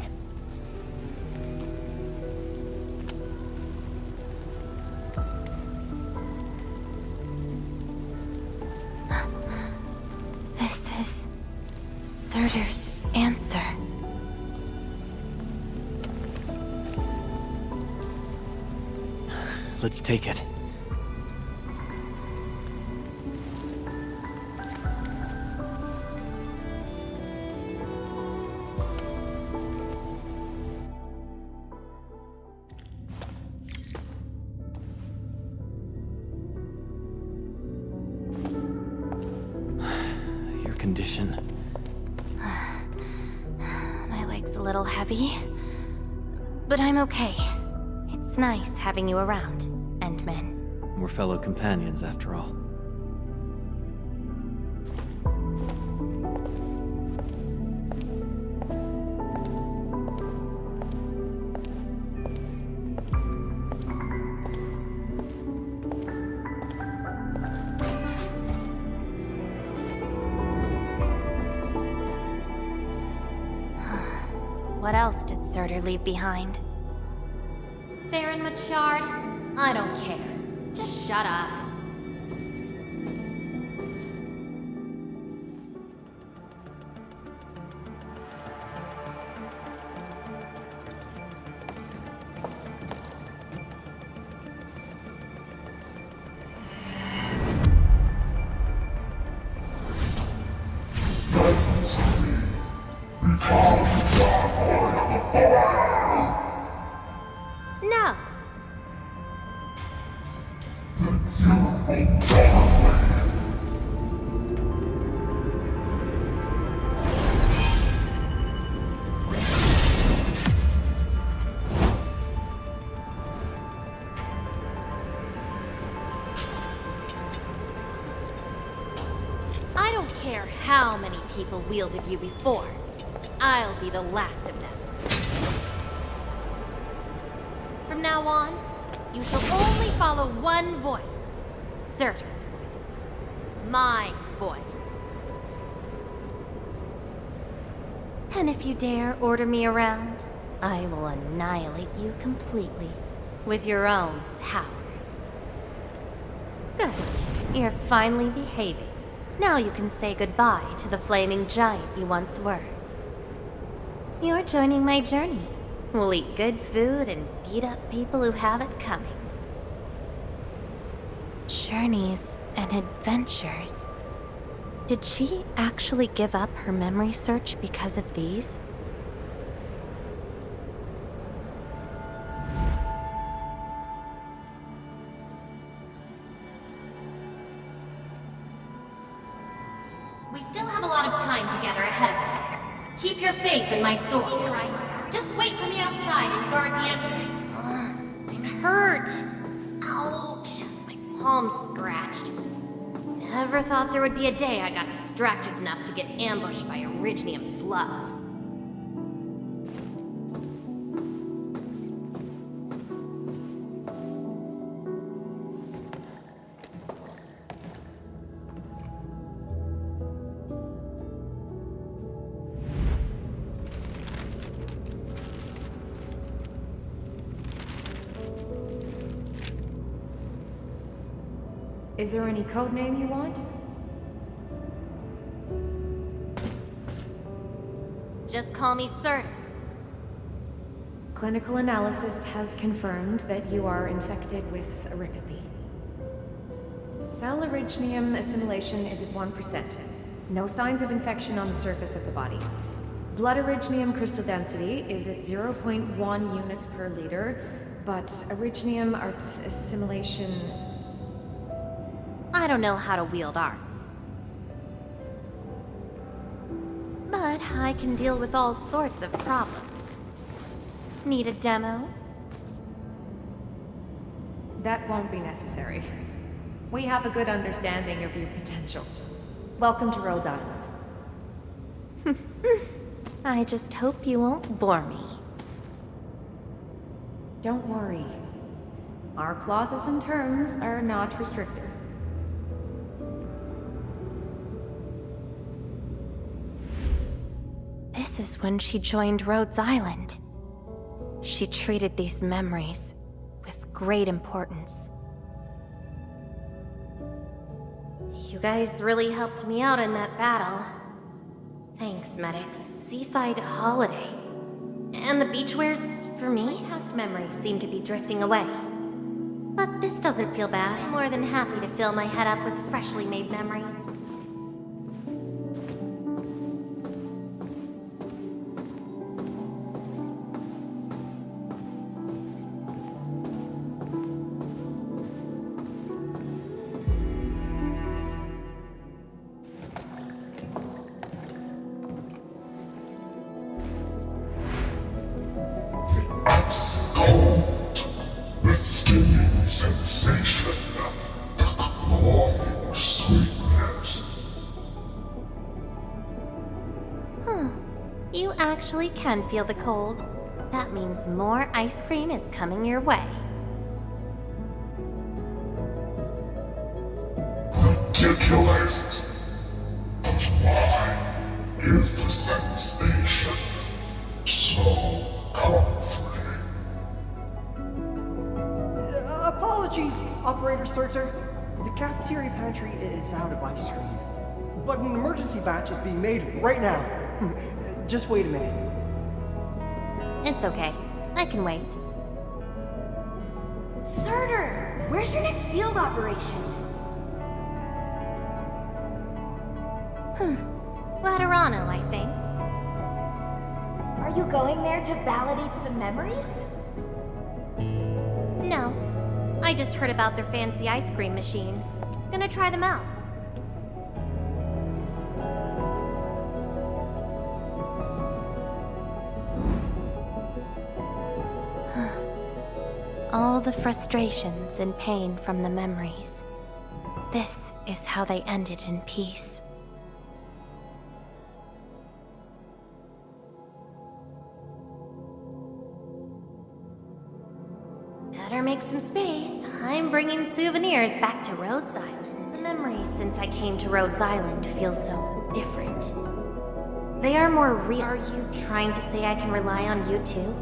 This is Surtur's answer. Let's take it. Your condition. My leg's a little heavy, but I'm okay. It's nice having you around, Endman. We're fellow companions, after all. What else did Surtur leave behind? Farron Machard? I don't care. Just shut up. No. I don't care how many people wielded you before. I'll be the last of them. From now on, you shall only follow one voice. Surtur's voice. My voice. And if you dare order me around, I will annihilate you completely. With your own powers. Good. You're finally behaving. Now you can say goodbye to the flaming giant you once were. You're joining my journey. We'll eat good food and beat up people who have it coming. Journeys and adventures. Did she actually give up her memory search because of these? We still have a lot of time together ahead of us. Keep your faith in my sword, all right? Just wait for me outside and guard the entrance. I'm hurt. Ouch. My palm's scratched. Never thought there would be a day I got distracted enough to get ambushed by Originium slugs. Is there any code name you want? Just call me Surtur. Clinical analysis has confirmed that you are infected with erypathy. Cell originium assimilation is at 1%. No signs of infection on the surface of the body. Blood originium crystal density is at 0.1 units per liter, but originium arts assimilation... I don't know how to wield arts. But I can deal with all sorts of problems. Need a demo? That won't be necessary. We have a good understanding of your potential. Welcome to Rhode Island. I just hope you won't bore me. Don't worry. Our clauses and terms are not restrictive. This is when she joined Rhodes Island. She treated these memories with great importance. You guys really helped me out in that battle. Thanks, medics. Seaside holiday. And the beachwares, for me, past memories seem to be drifting away. But this doesn't feel bad. I'm more than happy to fill my head up with freshly made memories. You actually can feel the cold. That means more ice cream is coming your way. Ridiculous! But why is the sensation so comforting? Apologies, Operator Surtur. The cafeteria pantry is out of ice cream. But an emergency batch is being made right now. Just wait a minute. It's okay. I can wait. Surtur! Where's your next field operation? Laterano, I think. Are you going there to validate some memories? No. I just heard about their fancy ice cream machines. Gonna try them out. All the frustrations and pain from the memories. This is how they ended in peace. Better make some space. I'm bringing souvenirs back to Rhodes Island. The memories since I came to Rhodes Island feel so different. They are more real. Are you trying to say I can rely on you too?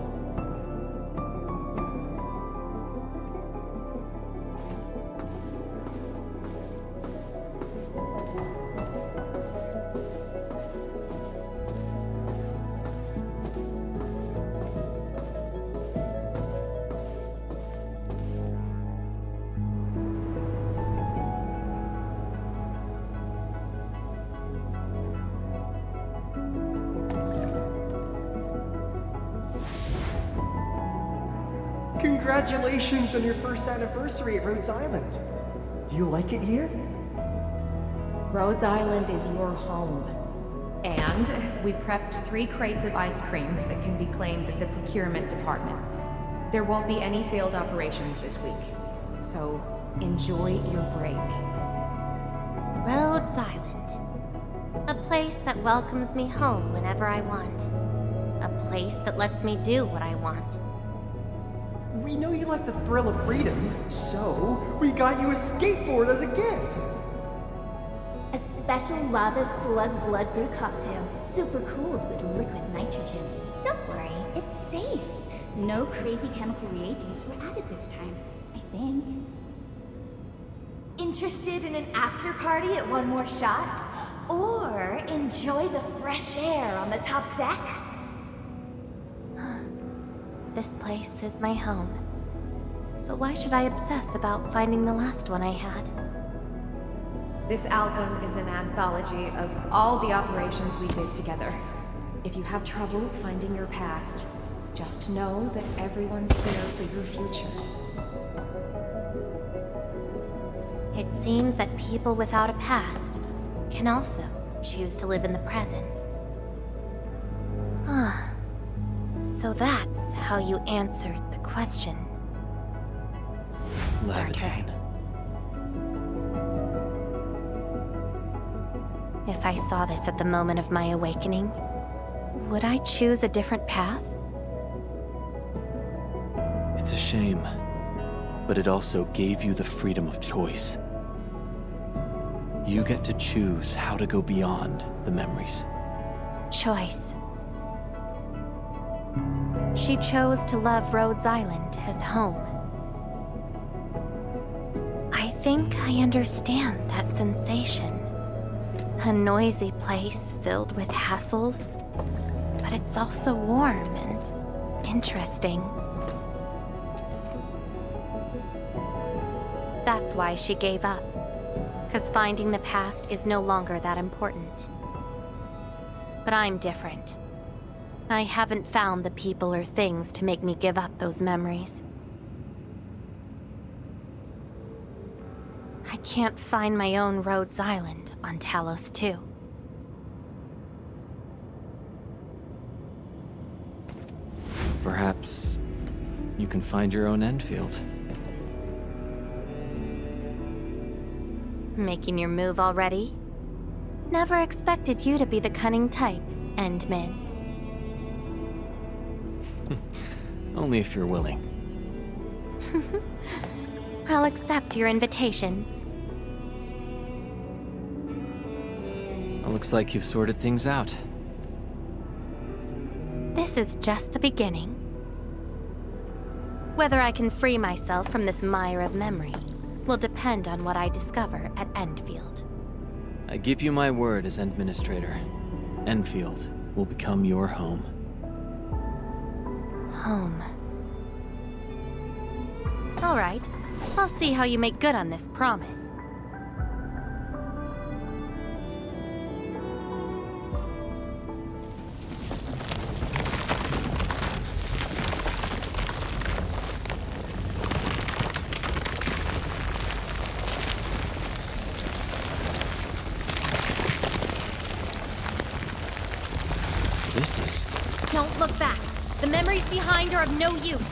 Congratulations on your first anniversary at Rhodes Island. Do you like it here? Rhodes Island is your home. And we prepped 3 crates of ice cream that can be claimed at the procurement department. There won't be any failed operations this week. So enjoy your break. Rhodes Island. A place that welcomes me home whenever I want. A place that lets me do what I want. We know you like the thrill of freedom, so we got you a skateboard as a gift. A special lava slug blood brew cocktail. Super cool with liquid nitrogen. Don't worry, it's safe. No crazy chemical reagents were added this time, I think. Interested in an after party at One More Shot? Or enjoy the fresh air on the top deck? This place is my home. So why should I obsess about finding the last one I had? This album is an anthology of all the operations we did together. If you have trouble finding your past, just know that everyone's here for your future. It seems that people without a past can also choose to live in the present. So that's how you answered the question. Laevatain. If I saw this at the moment of my awakening, would I choose a different path? It's a shame, but it also gave you the freedom of choice. You get to choose how to go beyond the memories. Choice. She chose to love Rhodes Island as home. I think I understand that sensation. A noisy place filled with hassles, but it's also warm and interesting. That's why she gave up, because finding the past is no longer that important. But I'm different. I haven't found the people or things to make me give up those memories. I can't find my own Rhodes Island on Talos 2. Perhaps you can find your own Endfield. Making your move already? Never expected you to be the cunning type, Endmin. Only if you're willing. I'll accept your invitation. Well, looks like you've sorted things out. This is just the beginning. Whether I can free myself from this mire of memory will depend on what I discover at Endfield. I give you my word as Administrator. Endfield will become your home. Home. All right. I'll see how you make good on this promise. This is... Don't look back. The memories behind are of no use.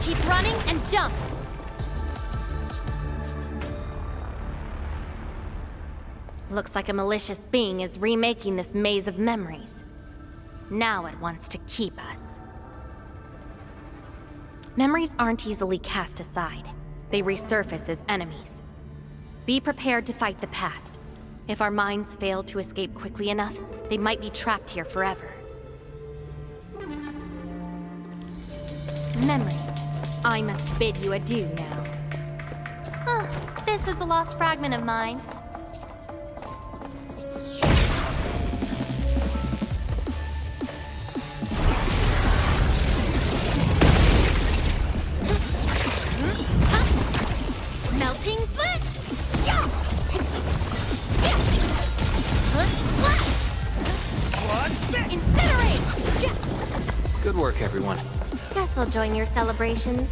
Keep running and jump. Looks like a malicious being is remaking this maze of memories. Now it wants to keep us. Memories aren't easily cast aside. They resurface as enemies. Be prepared to fight the past. If our minds fail to escape quickly enough, they might be trapped here forever. Memories. I must bid you adieu now. This is a lost fragment of mine. Melting flint! Incinerate! Good work, everyone. Guess I'll join your celebrations.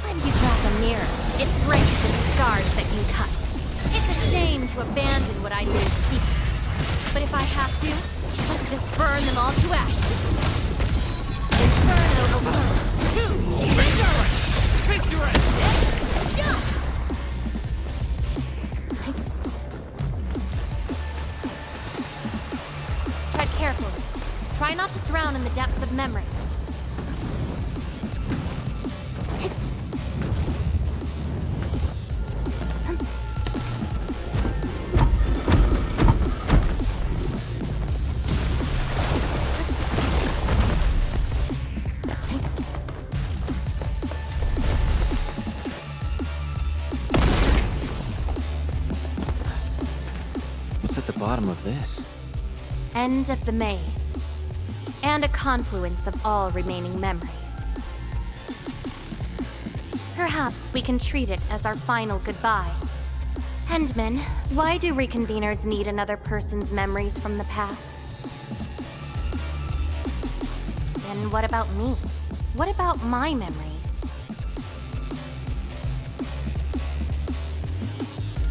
When you drop a mirror, it breaks into shards that can cut. It's a shame to abandon what I do in secret. But if I have to, let's just burn them all to ashes. Inferno alone. Tread carefully. Try not to drown in the depths of memory. Bottom of this. End of the maze. And a confluence of all remaining memories. Perhaps we can treat it as our final goodbye. Endman, why do reconveners need another person's memories from the past? And what about me? What about my memories?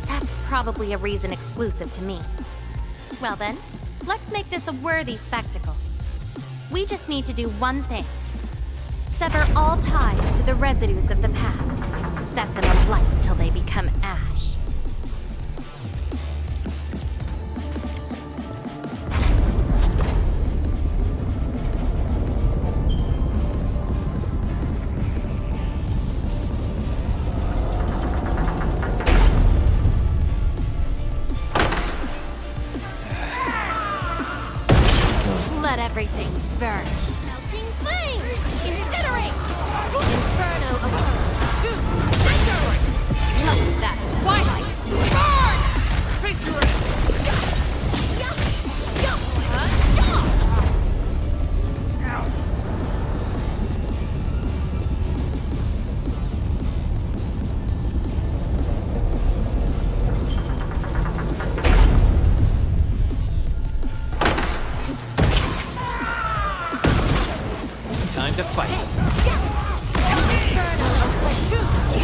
That's probably a reason exclusive to me. Well then, let's make this a worthy spectacle. We just need to do one thing. Sever all ties to the residues of the past. Set them alight till they become ash. Burn. Melting flame! Incinerate! Inferno of Love that twilight! Burn! Time to fight. Inferno of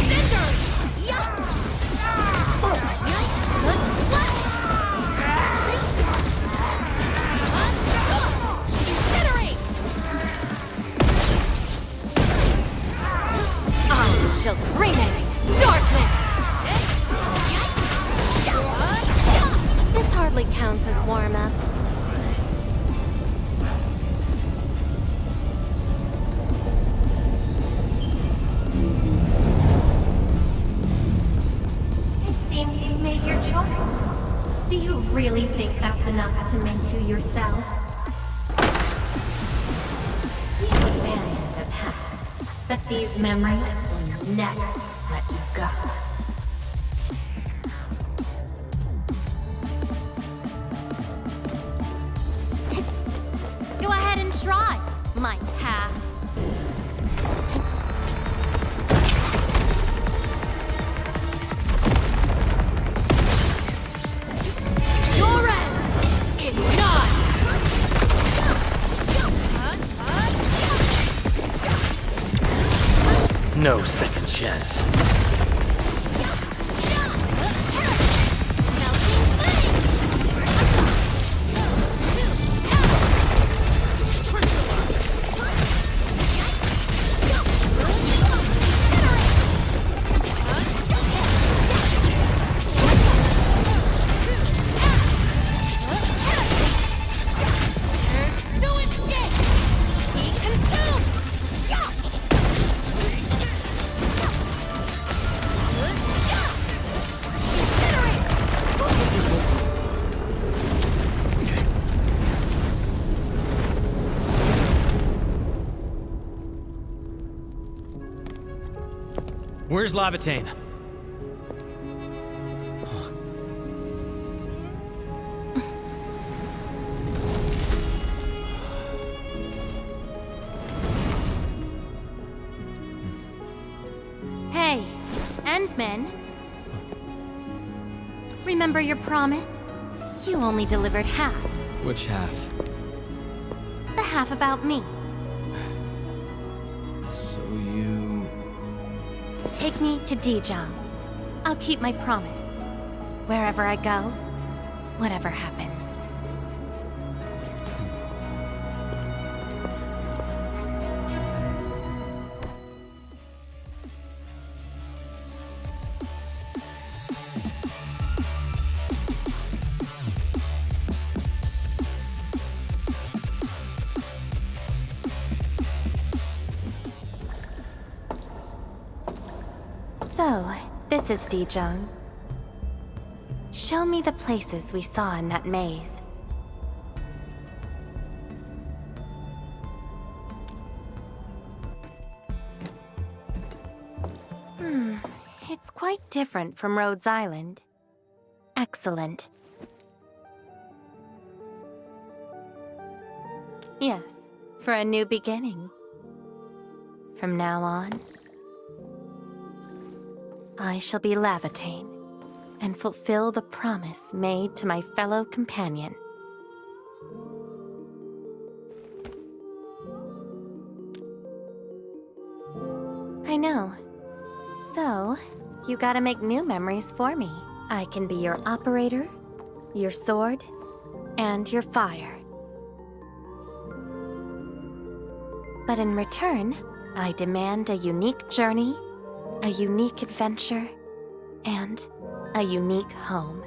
Cinders! Incinerate! I shall cremate darkness! This hardly counts as warm-up. Seems you've made your choice. Do you really think that's enough to make you yourself? You abandoned the past, but these memories will never let you go. Go ahead and try, my past. No second chance. Where's Laevatain? Hey, Endman. Remember your promise? You only delivered half. Which half? The half about me. So you... Take me to Dijong. I'll keep my promise. Wherever I go, whatever happens. So, this is Dijong. Show me the places we saw in that maze. It's quite different from Rhodes Island. Excellent. Yes, for a new beginning. From now on, I shall be Laevatain, and fulfill the promise made to my fellow companion. I know. So, you gotta make new memories for me. I can be your operator, your sword, and your fire. But in return, I demand a unique journey, a unique adventure, and a unique home.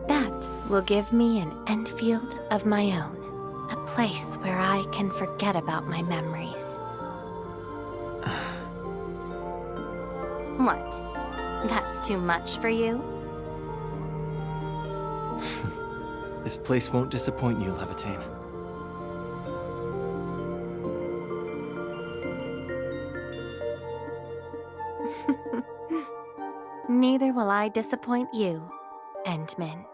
That will give me an Endfield of my own, a place where I can forget about my memories. What? That's too much for you? This place won't disappoint you, Laevatain. Neither will I disappoint you, Endman.